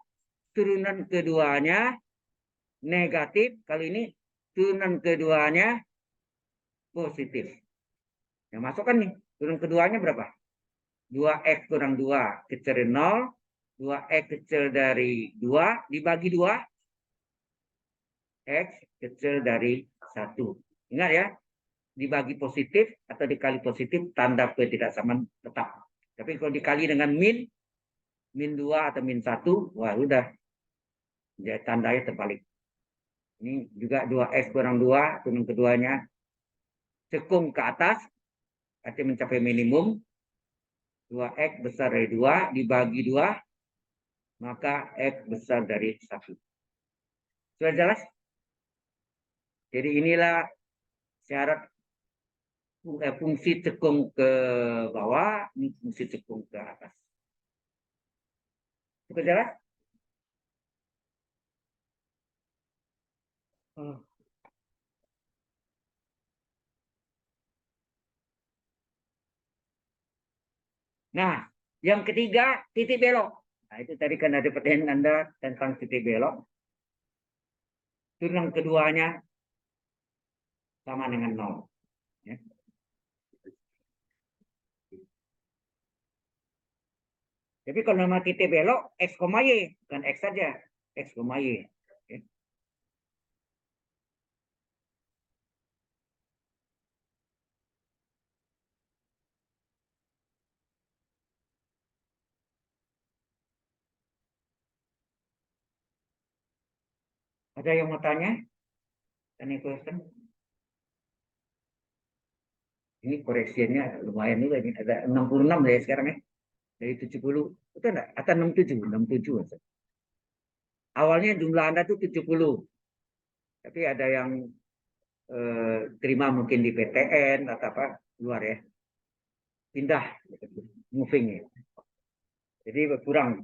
turunan keduanya negatif, kalau ini turunan keduanya positif. Yang masukkan nih, turunan keduanya berapa? 2x kurang 2 kecil dari 0, 2x kecil dari 2 dibagi 2, x kecil dari 1. Ingat ya, dibagi positif atau dikali positif, tanda ketidaksamaan tetap. Tapi kalau dikali dengan min 2 atau min 1, wah udah, jadi tandanya terbalik. Ini juga 2x kurang 2, turunan keduanya cekung ke atas, artinya mencapai minimum. 2x besar dari 2 dibagi 2, maka x besar dari 1. Sudah jelas? Jadi inilah syarat fungsi cekung ke bawah, ini fungsi cekung ke atas. Sudah jelas? Nah, yang ketiga, titik belok. Nah, itu tadi kan ada pertanyaan Anda tentang titik belok. Turunan keduanya sama dengan 0. Ya. Tapi kalau nama titik belok, x, y, bukan x saja, x, y. Ya. Ada yang mau tanya? Any question? Ini koreksinya lumayan juga, ini ada 66 ya sekarang ya. Dari 70, betul enggak? Atau 67, 67. Awalnya jumlah Anda tuh 70. Tapi ada yang terima mungkin di PTN atau apa, luar ya. Pindah, moving ya. Jadi berkurang.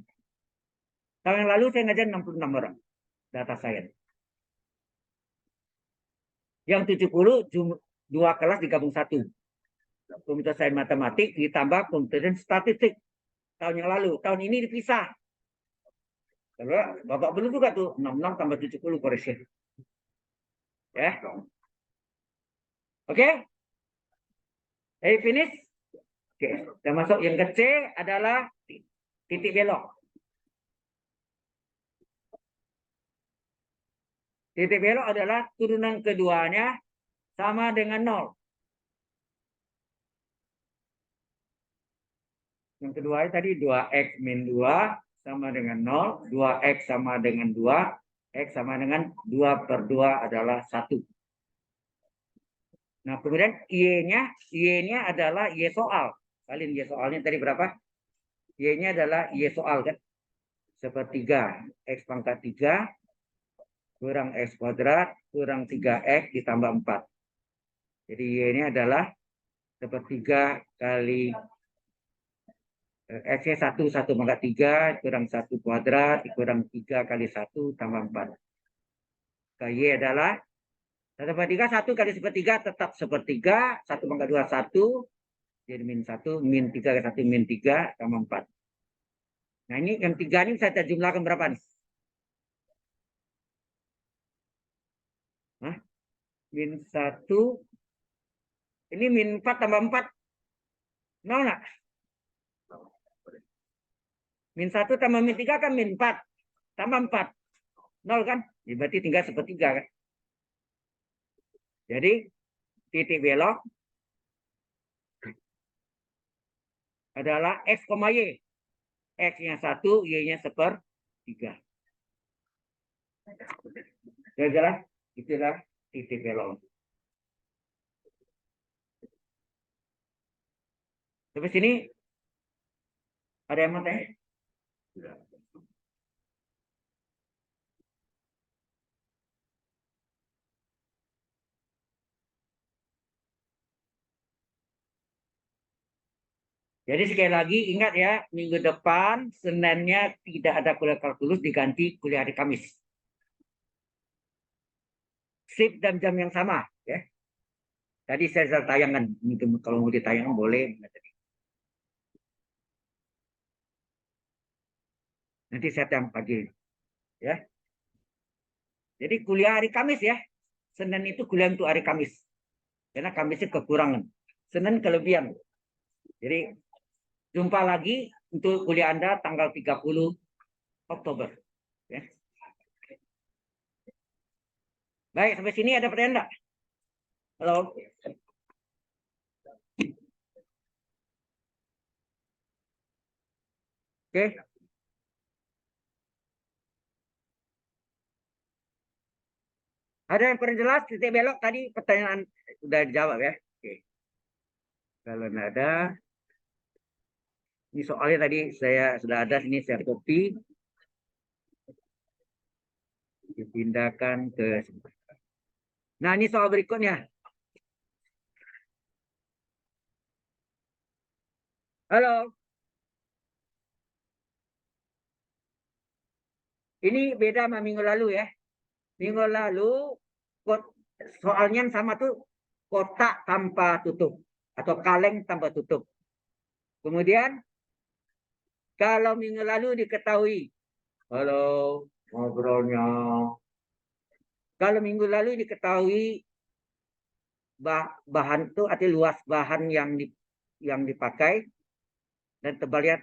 Tahun yang lalu saya ngajar 66 orang data science. Yang 70 dua kelas digabung satu. Komputer sains matematik ditambah komputer statistik. Tahun yang lalu, tahun ini dipisah. Kalau Bapak belum juga tuh 66 tambah 70 koreksi. Ya. Oke? Hey, finish? Oke, kita masuk yang ke C adalah titik belok. Titik belok adalah turunan keduanya sama dengan 0. Yang kedua tadi 2x min 2 sama dengan 0, 2x sama dengan 2, x sama dengan 2 per 2 adalah 1. Nah, kemudian y-nya adalah y soal. Kalian y soalnya tadi berapa? Y-nya adalah y soal kan? Sepertiga x pangkat 3 kurang x kuadrat kurang 3x ditambah 4. Jadi y-nya adalah sepertiga kali x-nya 1 pangkat 3 kurang 1 kuadrat kurang 3 kali 1 tambah 4. Y adalah 1/3, 1 kali sepertiga tetap sepertiga, 1/2 1, jadi min 1, min 3 kali 1, min 3, tambah 4. Nah ini yang 3 ini saya jumlahkan berapa nih? Hah? Min 1, ini min 4 tambah 4, 0 nggak? Min 1 tambah min 3 kan min 4, tambah 4, 0 kan? Ya, berarti tinggal sepertiga kan? Jadi titik belok adalah x, y. X-nya 1, Y-nya 1/3. Ya jelas? Itulah titik belok. Sampai sini ada yang mau tanya? Jadi sekali lagi ingat ya, minggu depan Seninnya tidak ada kuliah kalkulus, diganti kuliah hari Kamis. Shift dan jam yang sama ya. Tadi saya tayangkan, kalau mau ditayangkan boleh. Nanti saya tayang pagi. Ya. Jadi kuliah hari Kamis ya. Senin itu kuliah untuk hari Kamis. Karena Kamisnya kekurangan. Senin kelebihan. Jadi jumpa lagi untuk kuliah Anda tanggal 30 Oktober. Ya. Baik, sampai sini ada pertanyaan enggak? Halo. Oke. Ada yang kurang jelas? Titik belok tadi pertanyaan sudah dijawab ya. Oke. Kalau nggak ada, ini soalnya tadi saya sudah ada, sini saya copy, dipindahkan ke. Nah, ini soal berikutnya. Halo. Ini beda sama minggu lalu ya. Minggu lalu soalnya sama tuh kotak tanpa tutup atau kaleng tanpa tutup. Kemudian kalau minggu lalu diketahui, halo ngobrolnya. Kalau minggu lalu diketahui bahan itu arti luas bahan yang dipakai dan tebalnya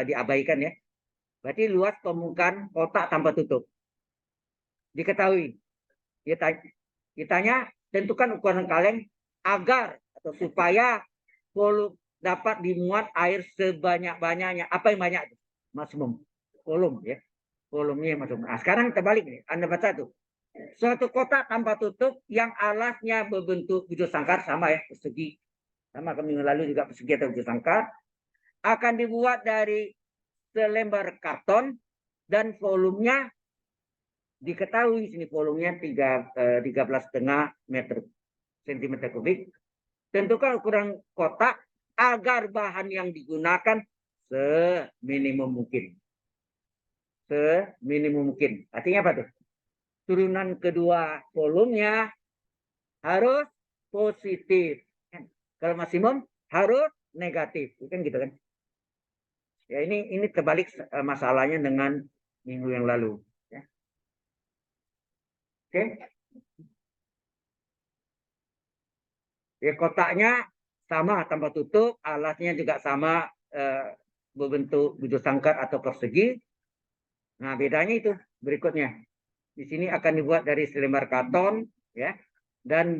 diabaikan ya. Berarti luas permukaan kotak tanpa tutup. Diketahui. Ditanya, tentukan ukuran kaleng agar atau supaya volume dapat dimuat air sebanyak-banyaknya. Apa yang banyak? Maksimum. Volume ya. Volumenya maksimum. Nah, sekarang terbalik nih. Anda baca tuh. Suatu kotak tanpa tutup yang alasnya berbentuk bujur sangkar sama ya, persegi. Sama ke minggu lalu juga persegi atau bujur sangkar. Akan dibuat dari selembar karton dan volumenya diketahui sini volumenya 13,5 meter sentimeter kubik. Tentukan ukuran kotak agar bahan yang digunakan seminimum mungkin. Seminimum mungkin. Artinya apa tuh? Turunan kedua volumenya harus positif. Kalau maksimum harus negatif. Kan gitu kan? Ya ini terbalik masalahnya dengan minggu yang lalu. Ya. Oke. Ya, kotaknya sama tanpa tutup, alasnya juga sama berbentuk bujur sangkar atau persegi. Nah, bedanya itu berikutnya. Di sini akan dibuat dari selembar karton, ya, dan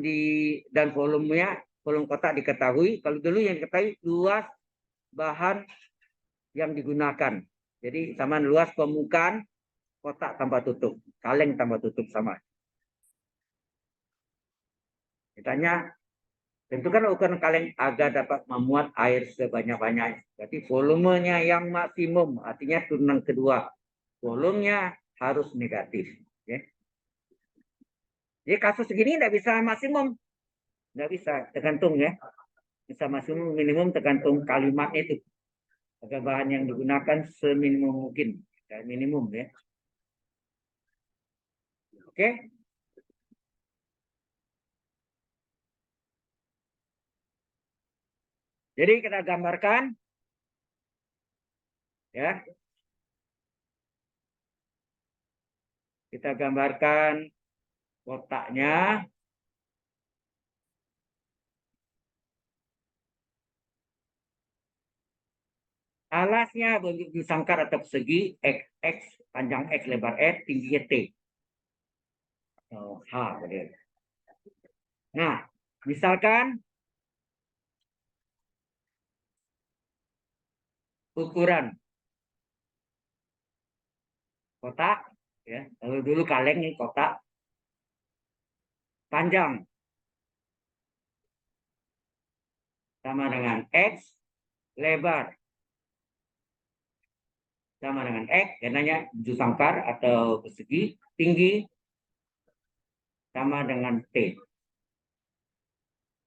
volumenya, volume kotak diketahui. Kalau dulu yang diketahui luas bahan yang digunakan. Jadi sama luas permukaan kotak tanpa tutup, kaleng tanpa tutup sama. Ditanya, tentukan ukuran kaleng agar dapat memuat air sebanyak-banyaknya. Jadi volumenya yang maksimum, artinya turunan kedua. Volumenya harus negatif. Ya. Jadi kasus segini tidak bisa maksimum. Tidak bisa, tergantung ya. Bisa maksimum, minimum tergantung kalimat itu. Agar bahan yang digunakan seminimum mungkin. Ya, minimum ya. Oke. Jadi kita gambarkan. Ya. Kita gambarkan kotaknya. Alasnya bentuk sangkar atau persegi X, panjang X, lebar S, tingginya T. Oh, H. Nah, misalkan ukuran kotak, ya, kalau dulu kaleng nih kotak, panjang sama dengan X, lebar sama dengan X, karena bujur sangkar atau persegi, tinggi sama dengan T.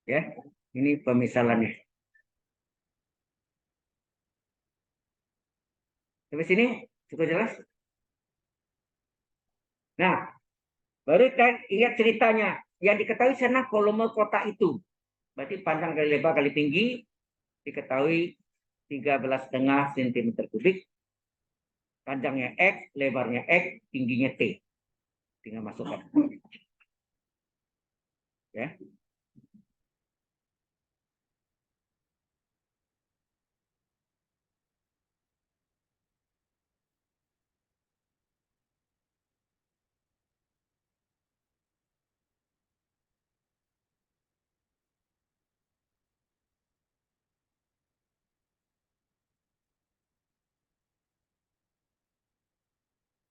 Ya, ini pemisalannya. Sampai sini cukup jelas. Nah, baru kita ingat ceritanya. Yang diketahui sana volume kotak itu. Berarti panjang kali lebar kali tinggi diketahui 13,5 cm kubik. Panjangnya X, lebarnya X, tingginya T. Tinggal masukkan. Ya.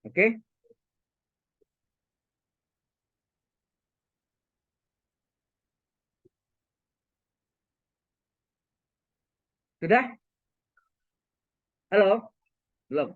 Oke. Sudah? Halo? Belum.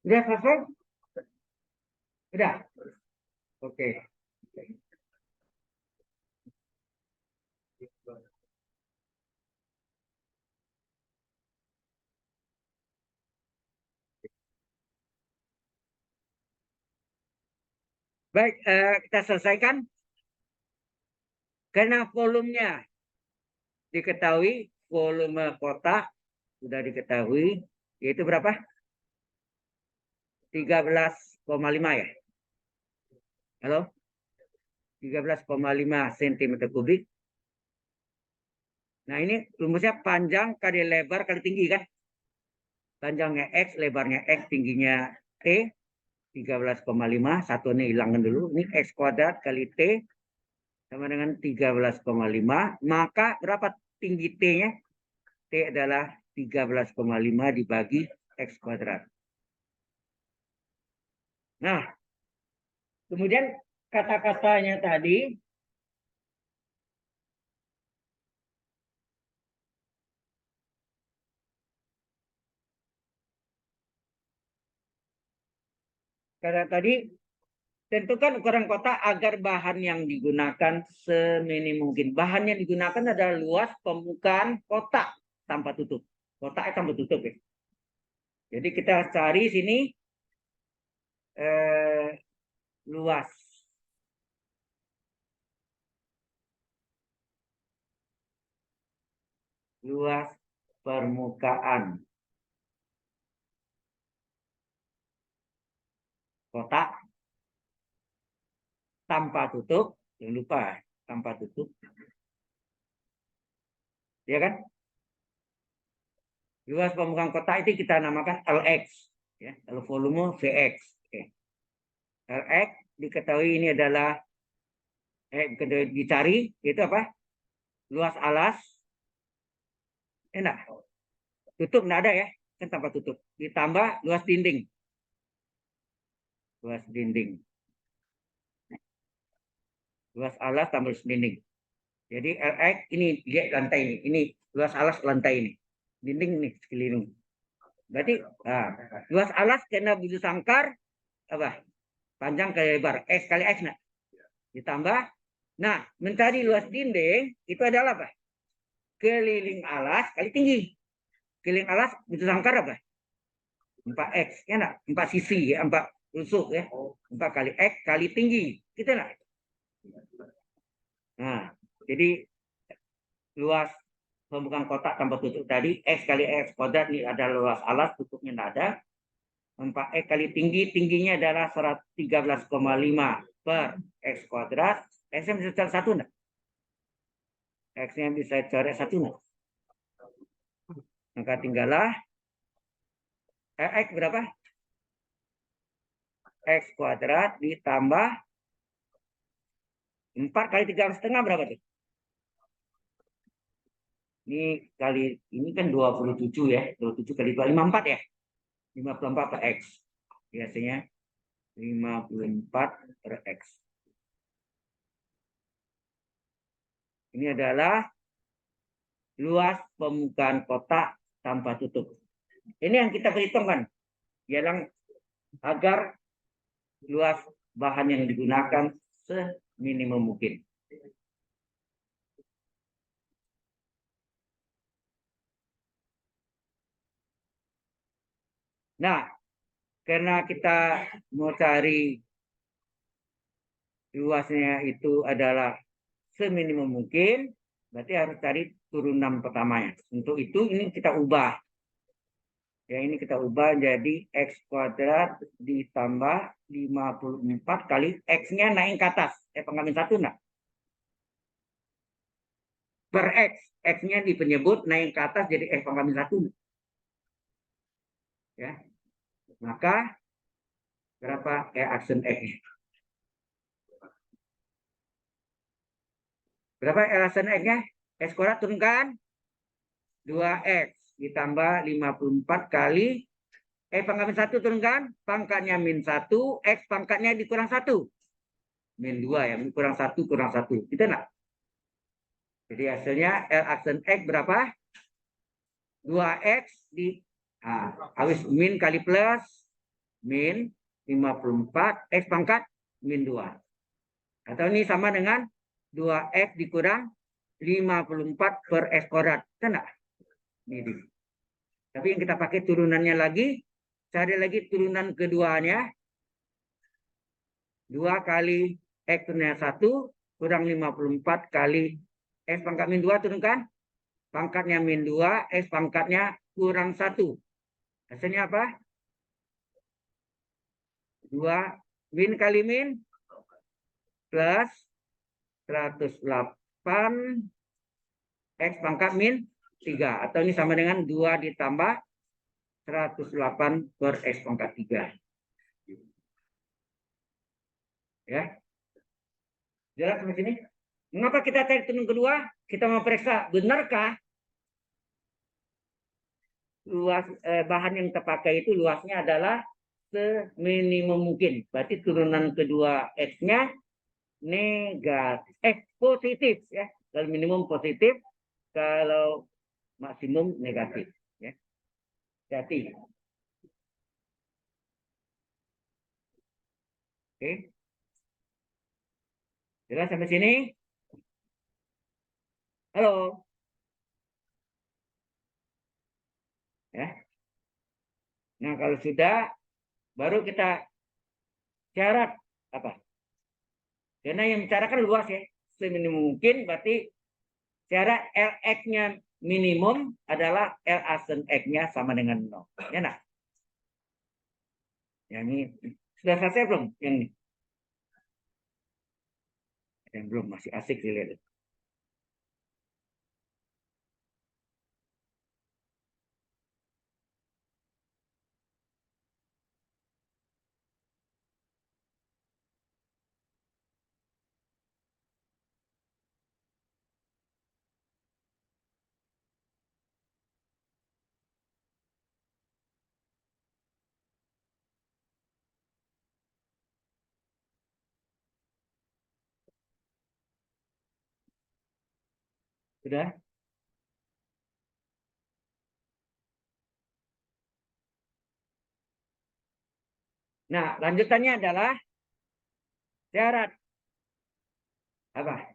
Sudah selesai? Sudah? Oke. Baik, kita selesaikan. Karena volumenya diketahui, volume kotak sudah diketahui, yaitu berapa? 13,5 ya? Halo? 13,5 cm kubik. Nah, ini rumusnya panjang kali lebar kali tinggi kan? Panjangnya X, lebarnya X, tingginya T. 13,5. Satunya hilangkan dulu. Ini X kuadrat kali T sama dengan 13,5. Maka berapa tinggi T-nya? T adalah 13,5 dibagi X kuadrat. Nah, kemudian kata-katanya tadi, tentukan ukuran kotak agar bahan yang digunakan seminim mungkin. Bahan yang digunakan adalah luas permukaan kotak tanpa tutup. Kotaknya tanpa tutup ya. Jadi kita cari sini luas. Luas permukaan kotak tanpa tutup. Jangan lupa tanpa tutup. Ya kan? Luas permukaan kotak itu kita namakan Lx. Ya, kalau volume Vx. Oke. Lx diketahui ini adalah dicari itu apa? Luas alas. Enak. Tutup enggak ada ya. Kan tanpa tutup. Ditambah luas dinding. Luas dinding. Luas alas tambah luas dinding. Jadi Lx ini lihat lantai ini. Ini luas alas lantai ini. Dinding nih sekeliling. Berarti luas alas kena bulu sangkar apa? Panjang kali lebar. X kali X nah. Ditambah. Nah, mencari luas dinding itu adalah apa? Keliling alas kali tinggi. Keliling alas bulu sangkar apa? 4X ya enggak? 4 sisi ya, 4 tusuk ya. 4 kali X kali tinggi. Gitu enggak? Nah, jadi luas permukaan kotak tanpa tutup tadi X kali X kuadrat ini adalah luas alas, tutupnya tidak ada. 4X kali tinggi, tingginya adalah 13,5 per X kuadrat. X-nya bisa cari satu enggak? X-nya bisa cari satu enggak? Maka tinggallah X berapa? X kuadrat ditambah 4 kali 3,5 berapa tuh? Ini kali ini kan 27 ya. 27 kali 2 54 ya. 54 per X. Biasanya 54 per X. Ini adalah luas permukaan kotak tanpa tutup. Ini yang kita perhitungkan. Yang agar luas bahan yang digunakan seminimum mungkin. Nah, karena kita mau cari luasnya itu adalah seminimum mungkin, berarti harus cari turunan pertamanya. Untuk itu ini kita ubah. Ya, ini kita ubah jadi X kuadrat ditambah 54 kali X-nya naik ke atas. Pangkat 1 enggak? Per X. X-nya di penyebut naik ke atas jadi X pangkat 1. Ya. Maka berapa aksen X-nya? Berapa aksen X-nya? X kuadrat turunkan 2X ditambah 54 kali pangkat 1 turunkan pangkatnya min 1, X pangkatnya dikurang 1. Min 2 ya, kurang 1 kurang 1. Kita enggak? Jadi hasilnya L aksen X berapa? 2X di habis min kali plus min 54 X pangkat min 2. Atau ini sama dengan 2X dikurang 54 per X kuadrat. Kita enggak? Ini. Tapi yang kita pakai turunannya lagi, cari lagi turunan keduanya. 2 kali X-nya 1 kurang 54 kali X pangkat min 2 turunkan. Pangkatnya min 2, X pangkatnya kurang 1. Hasilnya apa? 2 min kali min plus 108 X pangkat min 3. Atau ini sama dengan 2 ditambah 108 per X pangkat 3. Ya. Jelas sampai sini? Mengapa kita cari turun kedua? Kita mau periksa benarkah luas bahan yang terpakai itu luasnya adalah seminimum mungkin. Berarti turunan kedua X-nya negatif, positif ya. Kalau minimum positif, kalau maksimum negatif ya. Jadi oke. Jelas sampai sini? Halo ya. Nah, kalau sudah baru kita syarat apa? Karena yang bicarakan luas ya, seminimum mungkin berarti syarat Lx-nya minimum adalah L aksen X-nya sama dengan 0. Ya nah? Yang ini sudah selesai belum? Yang ini? Yang belum, masih asik dilihat. Sudah? Nah, lanjutannya adalah syarat apa?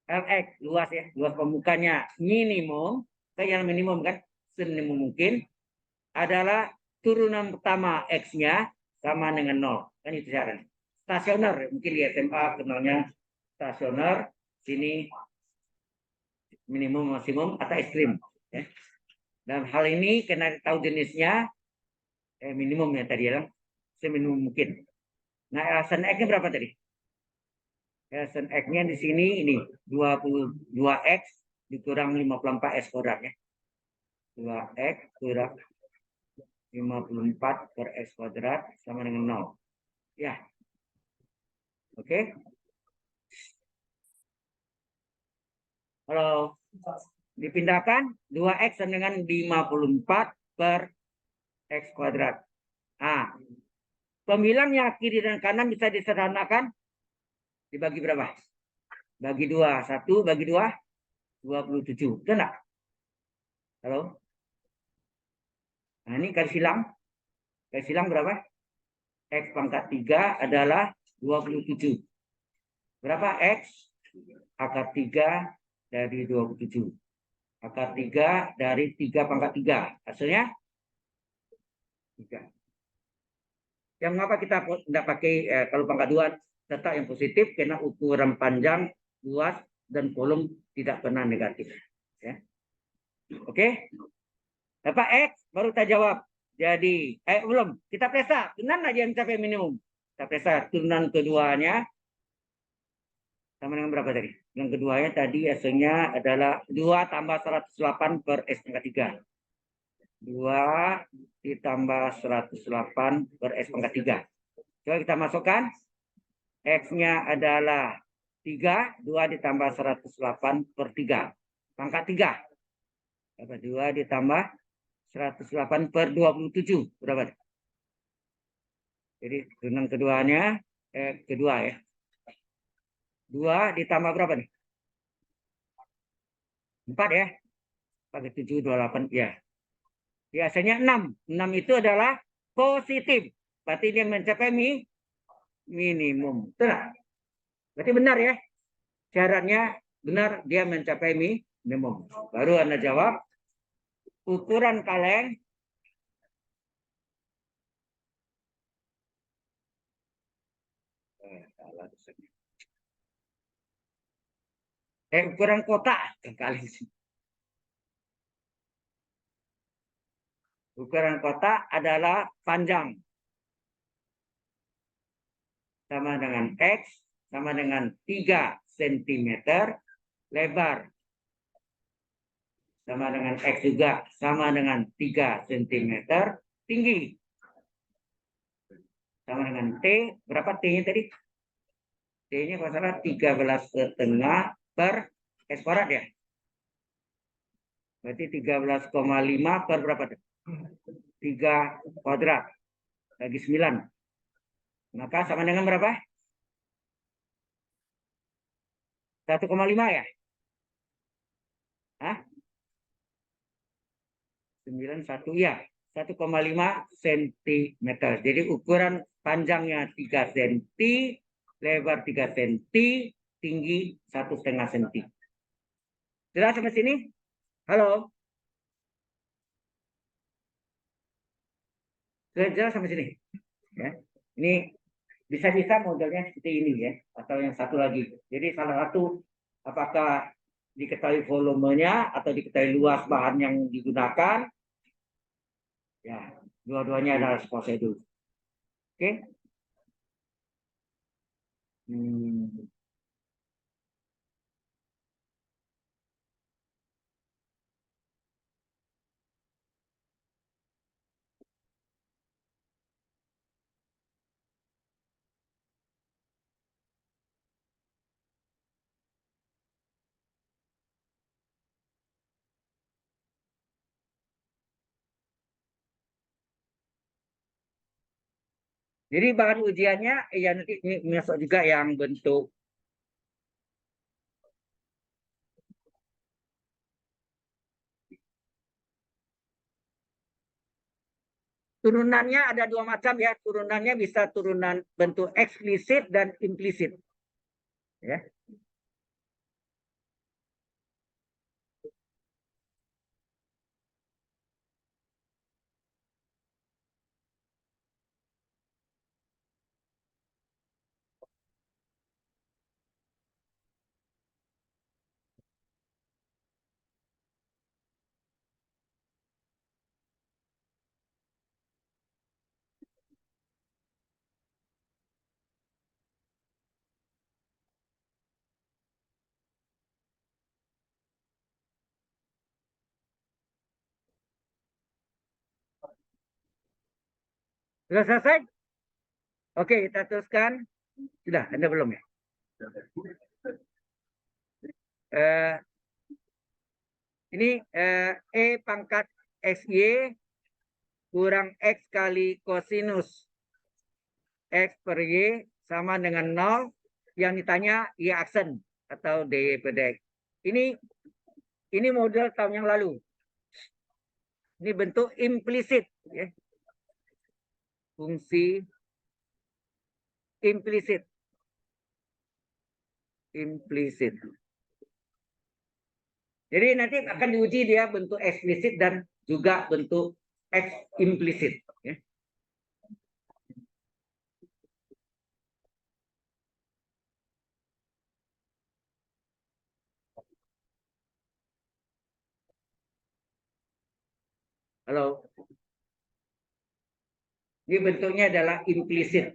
Lx luas ya, luas pembukanya minimum, kayak yang minimum kan, seminimum mungkin adalah turunan pertama X-nya sama dengan 0. Kan itu syarat. Stasioner, mungkin di SMA kenalnya stasioner, sini minimum maksimum atau ekstrim. Ya. Dan hal ini karena tahu jenisnya, minimum ya tadi ya, seminimum mungkin. Nah, alasan X-nya berapa tadi? Alasan X-nya di sini ini 22X dikurang 54 X kuadrat ya. 2X kurang 54 per X kuadrat sama dengan 0. Ya, oke. Kalau dipindahkan 2x sama dengan 54 per x kuadrat. Nah, pembilangnya kiri dan kanan bisa disederhanakan dibagi berapa? Bagi 2. 1 bagi 2, 27. Betul enggak? Halo? Nah, ini garis silang. Garis silang berapa? X pangkat 3 adalah 27. Berapa X? Akar 3 dari 27. Akar 3 dari 3 pangkat 3. Hasilnya 3. Yang mengapa kita tidak pakai kalau pangkat 2 tetap yang positif karena ukuran panjang, luas, dan kolom tidak pernah negatif. Ya. Oke, dapat X baru kita jawab. Jadi, belum, kita periksa, benar nggak dia mencapai minimum? Kita periksa turunan keduanya sama dengan berapa tadi? Yang keduanya tadi hasilnya adalah 2 tambah 108 per S pangkat 3. 2 ditambah 108 per S pangkat 3. Coba kita masukkan. X-nya adalah 3, 2 ditambah 108 per 3. Pangkat 3. 2 ditambah 108 per 27. Berapa? Jadi turunan keduanya, kedua ya. 2 ditambah berapa nih? 4 ya. Pakai 7, 28 ya. Biasanya 6. 6 itu adalah positif. Berarti dia mencapai minimum. Betul. Berarti benar ya. Syaratnya benar dia mencapai minimum. Baru Anda jawab ukuran kaleng ukuran kotak kaleng. Ukuran kotak adalah panjang sama dengan X sama dengan 3 cm, lebar sama dengan X juga sama dengan 3 cm, tinggi sama dengan T. Berapa T-nya tadi? T-nya kalau salah 13,5 per S kuadrat ya. Berarti 13,5 per berapa? 3 kuadrat bagi 9. Maka sama dengan berapa? 1,5 ya? Hah? 91 ya. 1,5 cm. Jadi ukuran panjangnya 3 cm, lebar 3 cm, tinggi 1,5 cm. Jelas sampai sini? Halo? Sudah jelas sampai sini? Ya. Ini bisa-bisa modelnya seperti ini ya, atau yang satu lagi. Jadi salah satu apakah diketahui volumenya atau diketahui luas bahan yang digunakan, ya dua-duanya adalah prosedur. Oke? Hmm. Jadi bahan ujiannya ya nanti ini masuk juga yang bentuk turunannya ada dua macam ya. Turunannya bisa turunan bentuk eksplisit dan implisit. Ya. Sudah selesai? Oke, kita teruskan. Sudah, Anda belum ya? Eh, ini E pangkat XY kurang X kali kosinus X per Y sama dengan 0. Yang ditanya Y aksen atau DY per DX. Ini model tahun yang lalu. Ini bentuk implisit. Ya. Fungsi implisit. Implisit. Jadi nanti akan diuji dia bentuk eksplisit dan juga bentuk implisit. Ya. Halo. Ini bentuknya adalah implisit.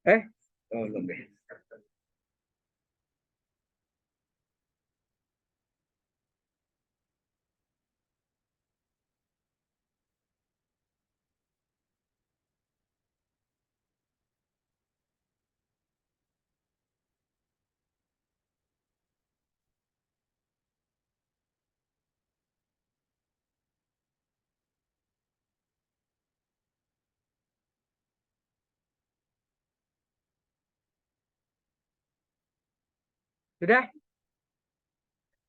Ya. Oh, belum deh. Sudah?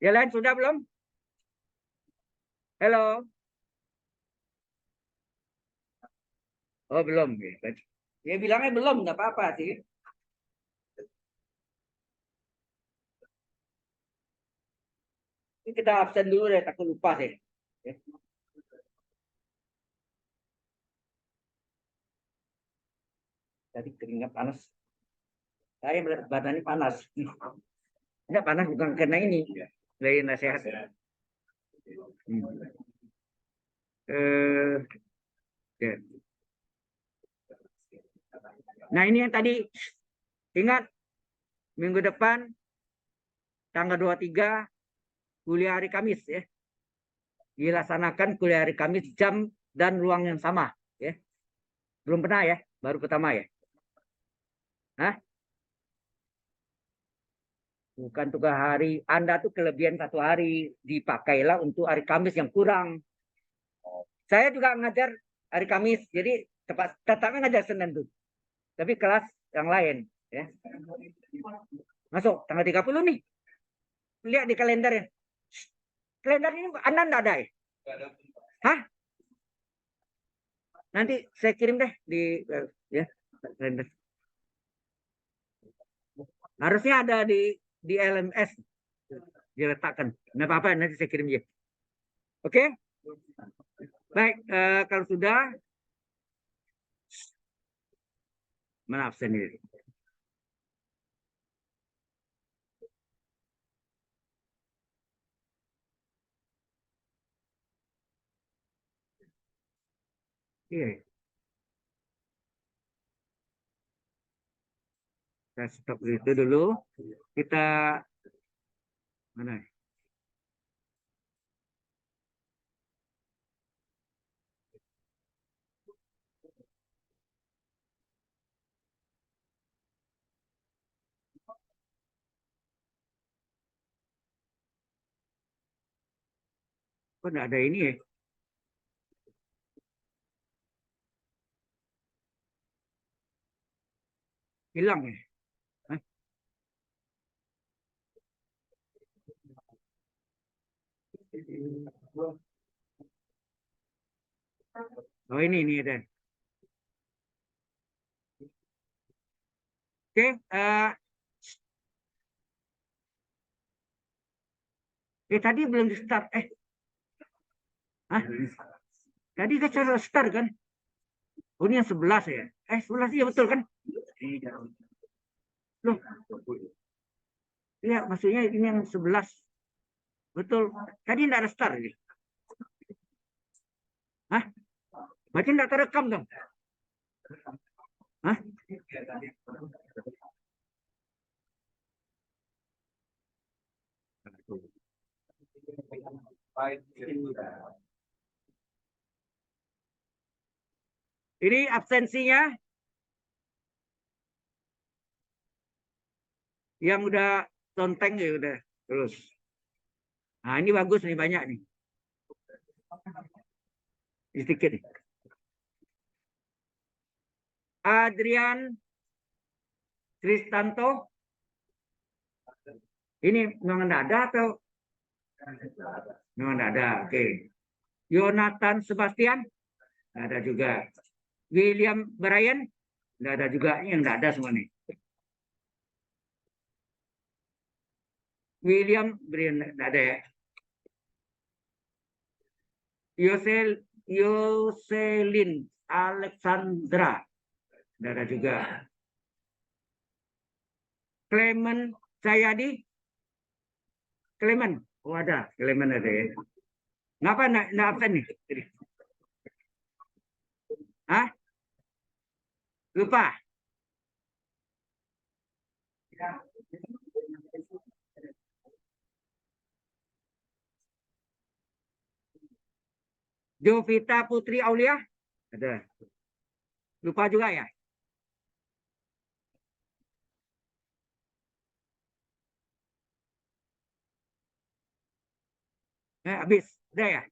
Yang lain sudah belum? Halo. Oh, belum. Ya bilangnya belum, nggak apa-apa sih. Ini kita absen dulu deh, takut lupa sih. Ya. Tadi keringat panas. Saya badannya panas. Enggak panas bukan karena ini. Dari nasihat. Eh, ya. Nah ini yang tadi ingat minggu depan tanggal 23 kuliah hari Kamis ya. Dilaksanakan kuliah hari Kamis jam dan ruang yang sama ya. Belum pernah ya, baru pertama ya. Hah? Bukan tugas hari. Anda tuh kelebihan 1 hari. Dipakailah untuk hari Kamis yang kurang. Saya juga ngajar hari Kamis. Jadi tetapnya ngajar Senin tuh. Tapi kelas yang lain. Ya. Masuk tanggal 30 nih. Lihat di kalender ya. Kalender ini Anda enggak ada ya? Hah? Nanti saya kirim deh di ya kalender. Harusnya ada di LMS diletakkan. Nggak apa-apa, nanti saya kirim ya. Oke? Baik, kalau sudah maaf sendiri. Iya, kita stop itu dulu. Kita mana? Kok nggak ada ini ya? Hilang ya? Hah? Oh ini ada. Oke, tadi belum di start. Hah? Tadi kan saya start kan? Oh ini yang 11 ya? 11 iya betul kan? Loh, iya maksudnya ini yang 11. Betul. Tadi enggak ada start ini. Hah? Berarti enggak terekam dong? Hah? Ini absensinya yang udah conteng ya udah terus. Nah ini bagus nih banyak nih. Sedikit nih. Adrian Kristanto. Ini memang ada atau memang ada? Oke. Jonathan Sebastian. Nggak ada juga. William Brian. Nggak ada juga. Ini yang nggak ada semua nih. William Brian nggak ada ya. Yoselin Alexandra. Nggak ada juga. Clement Sayadi. Clement. Oh ada. Clement ada ya. Ngapa nggak absen nih? Hah? Lupa. Jovita Putri Aulia. Ada. Lupa juga ya. Habis. Udah ya.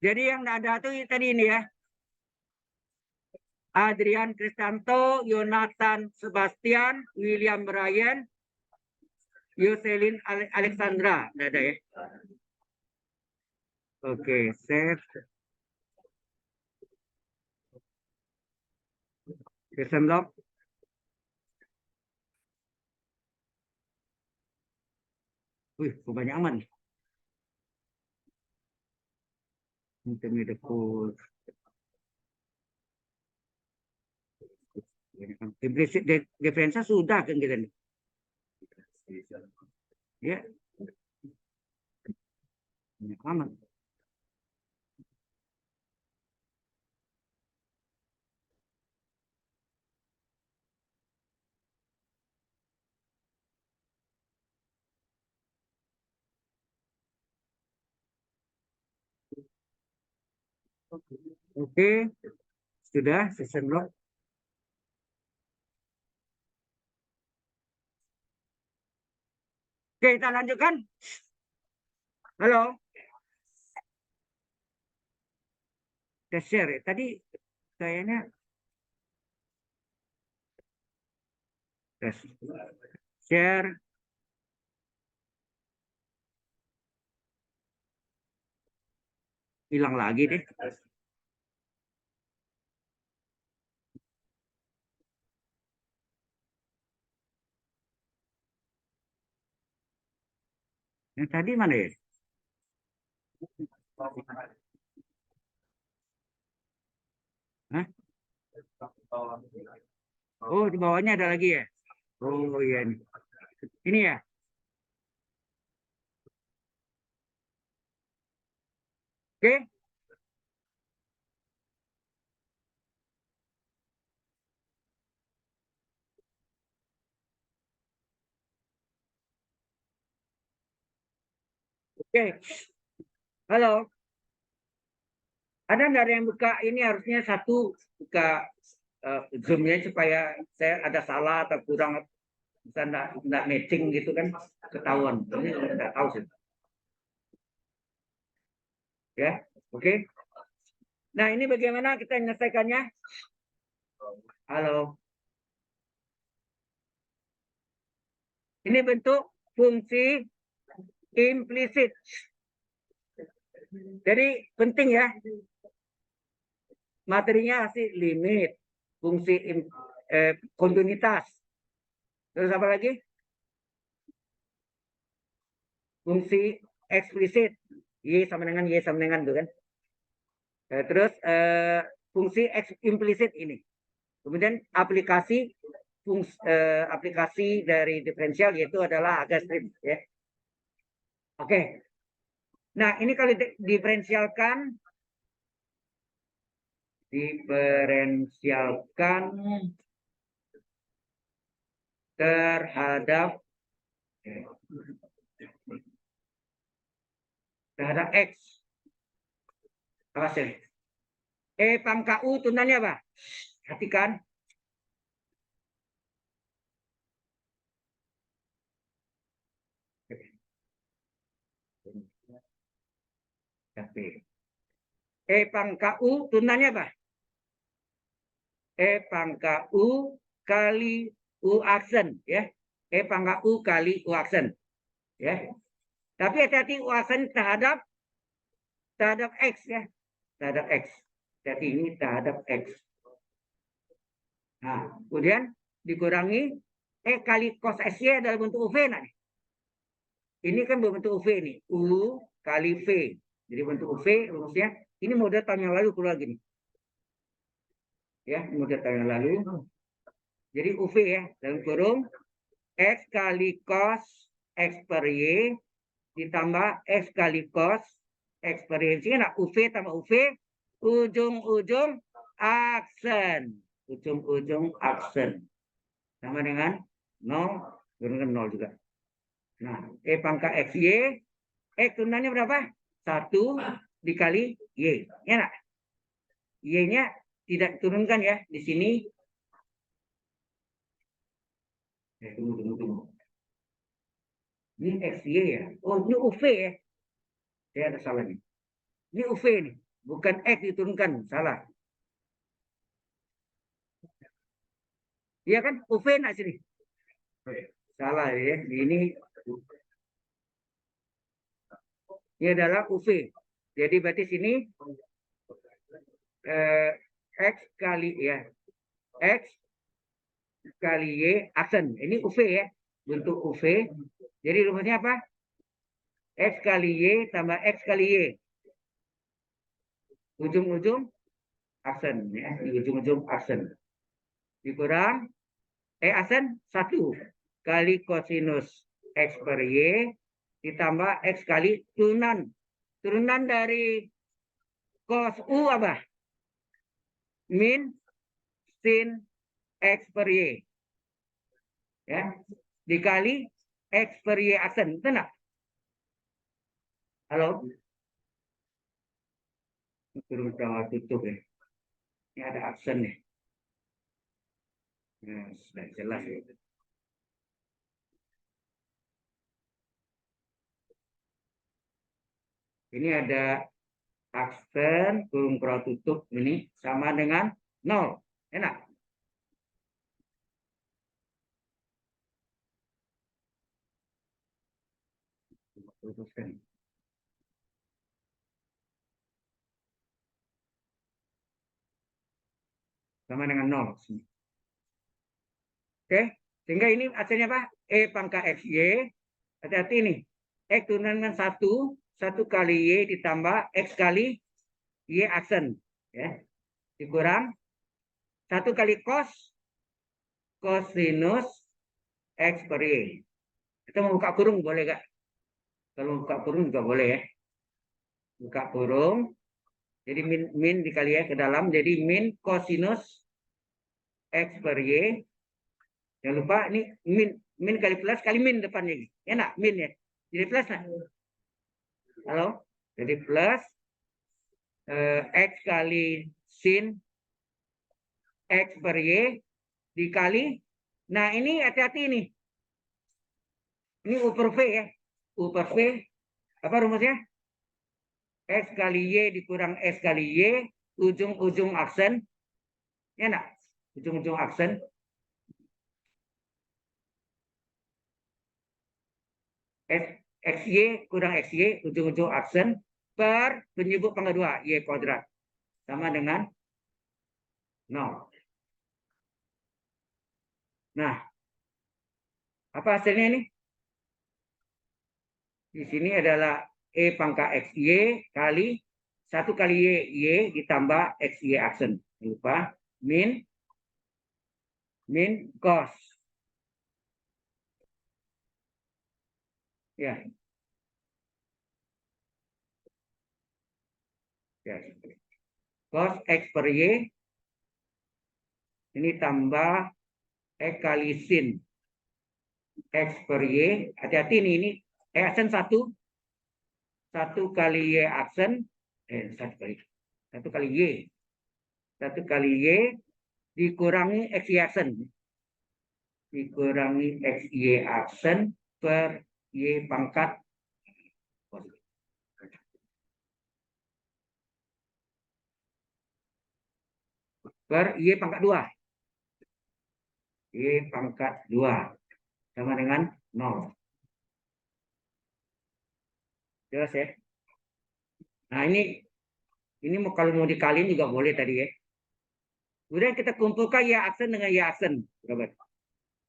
Jadi yang nggak ada tuh tadi ini ya. Adrian Kristanto, Jonathan Sebastian, William Ryan, Yoselin Alexandra. Nggak ada ya. Oke, save. System lock. Wih, banyak aman. Intermediate code. Implicit difference sudah kan kita nih. Ya, banyak aman. Oke, sudah system lock. Oke, kita lanjutkan. Halo, kita share ya. Tadi kayaknya share. Hilang lagi deh. Yang tadi mana ya? Hah? Oh, di bawahnya ada lagi ya? Oh iya nih. Ini ya? Oke. Oke. Halo. Ada nggak yang buka ini harusnya satu buka zoom-nya supaya saya ada salah atau kurang bisa nggak matching gitu kan ketahuan. Ini nggak tahu sih. Ya, oke. Nah ini bagaimana kita menyelesaikannya? Halo. Ini bentuk fungsi implisit. Jadi penting ya. Materinya sih limit, fungsi kontinuitas. Terus apa lagi? Fungsi eksplisit. Y sama dengan Y sama dengan itu kan. Terus fungsi implisit ini. Kemudian aplikasi dari diferensial yaitu adalah agak strip ya. Oke. Nah, ini kalau diferensialkan terhadap terhadap X. Awas ya. E pangkat U turunannya apa? Perhatikan. E pangkat U turunannya apa? E pangkat U kali U aksen. Ya. E pangkat U kali U aksen. Ya. Tapi hati-hati U aksen terhadap X ya. Terhadap X. Jadi ini terhadap X. Nah, kemudian dikurangi E kali cos SY dalam bentuk UV. Nah, ini kan berbentuk UV nih. U kali V. Jadi bentuk UV rumusnya. Ini model tahun yang lalu keluar gini. Ya, model tahun yang lalu. Jadi UV ya, dalam kurung X kali cos X per Y ditambah X kali cos X per Y. Sehingga UV tambah UV, ujung-ujung aksen. Ujung-ujung aksen. Sama dengan 0, turunkan 0 juga. Nah, E pangkat XY, X turunannya berapa? 1 dikali Y. Ya nak? Y-nya tidak turunkan ya. Di sini. Tunggu. Ini XY ya. Oh, ini UV ya. Saya ada salah nih. Ini UV nih. Bukan X diturunkan. Salah. Iya kan? UV nak sini. Salah ya. Ini adalah UV. Jadi berarti sini X kali ya. X kali Y aksen. Ini UV ya. Bentuk UV. Jadi rumusnya apa? X kali Y tambah X kali Y. Ujung-ujung aksen. Ya. Di ujung-ujung aksen. Dikurang. Aksen 1 kali kosinus X per Y ditambah X kali turunan. Turunan dari cos U apa? Min sin X per Y. Ya. Dikali X per Y aksen. Betul nggak? Halo? Turun tutup ya. Ini ada aksen nih. Nah, sudah jelas ya. Ini ada aksen kurung tutup ini sama dengan 0. Enak. Teruskan. Sama dengan 0. Oke, sehingga ini hasilnya apa? E pangkat XY. Hati-hati nih. X turunan 1, 1 kali Y ditambah X kali Y aksen. Ya. Dikurang 1 kali cos cosinus X per Y. Kita mau buka kurung boleh gak? Kalau buka kurung juga boleh ya. Buka kurung. Jadi min dikali ya ke dalam. Jadi min cosinus X per Y. Jangan lupa ini min kali plus kali min depannya. Enak min ya. Jadi plus nah. Halo. Jadi plus X kali sin X per Y dikali. Nah ini hati-hati ini. Ini U per V ya. U per V. Apa rumusnya? X kali Y dikurang X kali Y. Ujung-ujung aksen. Ya nak? Ujung-ujung aksen. XY kurang XY. Ujung-ujung aksen. Per penyebut pangkat 2. Y kuadrat. Sama dengan 0. Nah. Apa hasilnya ini? Di sini adalah E pangkat XY kali 1 kali Y ditambah XY aksen. Lupa. Min cos. Ya. Ya. Cos X per Y. Ini tambah X kali sin X per Y. Hati-hati nih. Ini aksen 1. 1 kali Y aksen, 1 kali Y. 1 kali Y dikurangi XY aksen. Dikurangi XY aksen per Y pangkat per Y pangkat 2. Y pangkat 2 sama dengan 0. Jelas ya? Nah, ini kalau mau dikaliin juga boleh tadi ya. Kemudian kita kumpulkan Y aksen dengan Y aksen.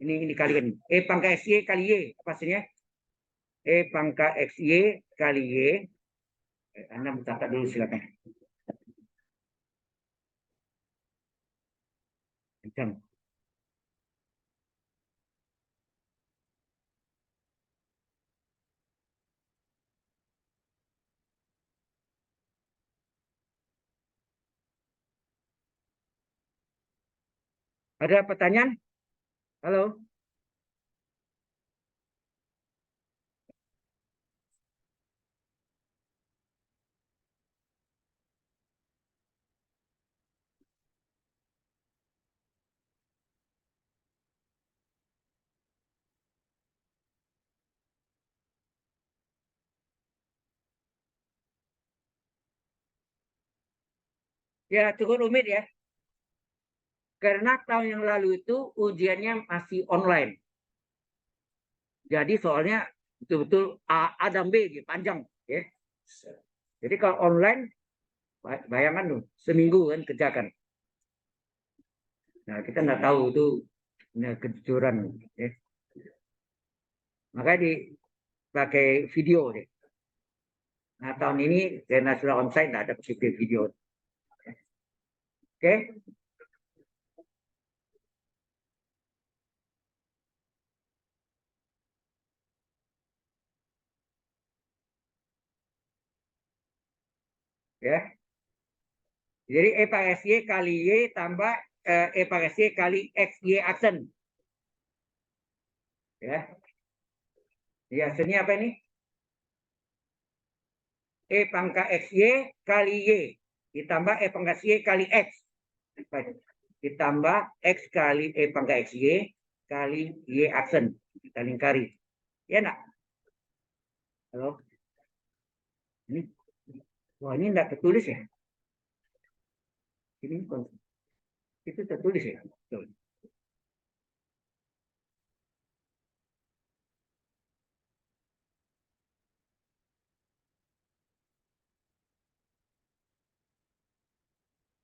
Ini dikalikan. Pangkat XY kali Y. Apa hasilnya? Pangkat XY kali Y. Anda mencatat dulu silakan. Kencang. Ada pertanyaan? Halo? Ya, cukup rumit ya. Karena tahun yang lalu itu ujiannya masih online. Jadi soalnya betul-betul A dan B gitu, panjang. Ya. Jadi kalau online, bayangkan tuh, seminggu kan kerjakan. Nah, kita nggak tahu itu kejujuran. Ya. Makanya dipakai video deh. Nah, tahun ini karena sudah onsite, nggak ada video. Oke? Ya. Jadi E pangkat Y kali Y tambah E pangkat Y kali X, Y aksen. Ya. Ya, aksennya apa ini? E pangkat XY kali Y. Ditambah E pangkat Y kali X. Ditambah X kali E pangkat XY kali Y aksen. Kita lingkari. Ya nak? Halo? Ini, wah ini enggak tertulis ya? Ini itu tertulis ya? Tuh.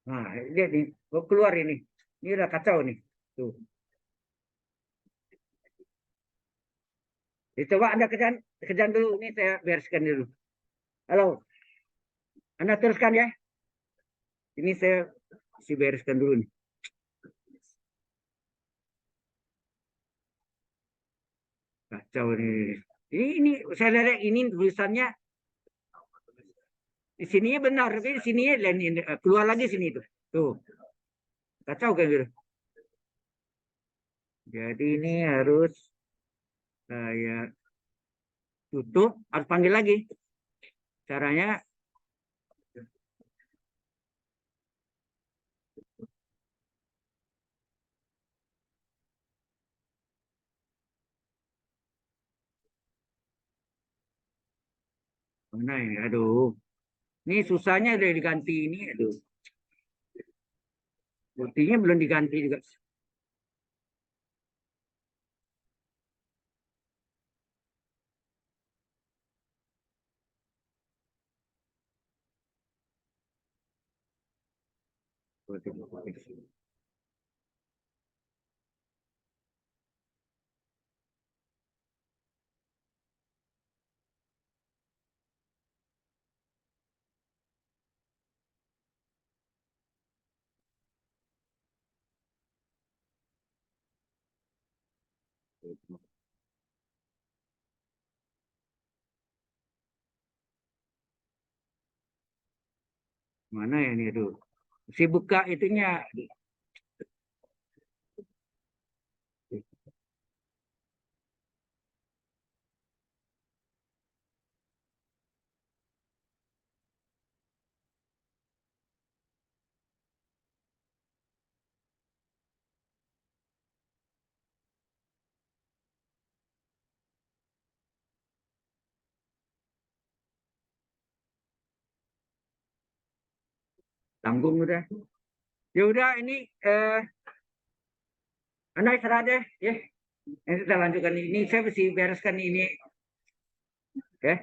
Nah, lihat nih, keluar ini. Ini udah kacau nih. Tuh. Coba Anda kerjaan dulu. Ini saya bereskan dulu. Halo, Anda teruskan ya. Ini saya bereskan dulu nih. Kacau nih. Ini saya lihat ini tulisannya di sininya benar, tapi di sininya keluar lagi sini tuh. Tuh, kacau kan gitu. Jadi ini harus saya tutup, harus panggil lagi. Caranya mana ini? Aduh, ini susahnya udah diganti ini. Aduh, buktinya belum diganti juga. Mana ya ini? Aduh, si buka itunya. tanggung udah. Ya udah ini Anda istirahat deh, ya. Nanti kita lanjutkan ini. Saya mesti bereskan ini, ya.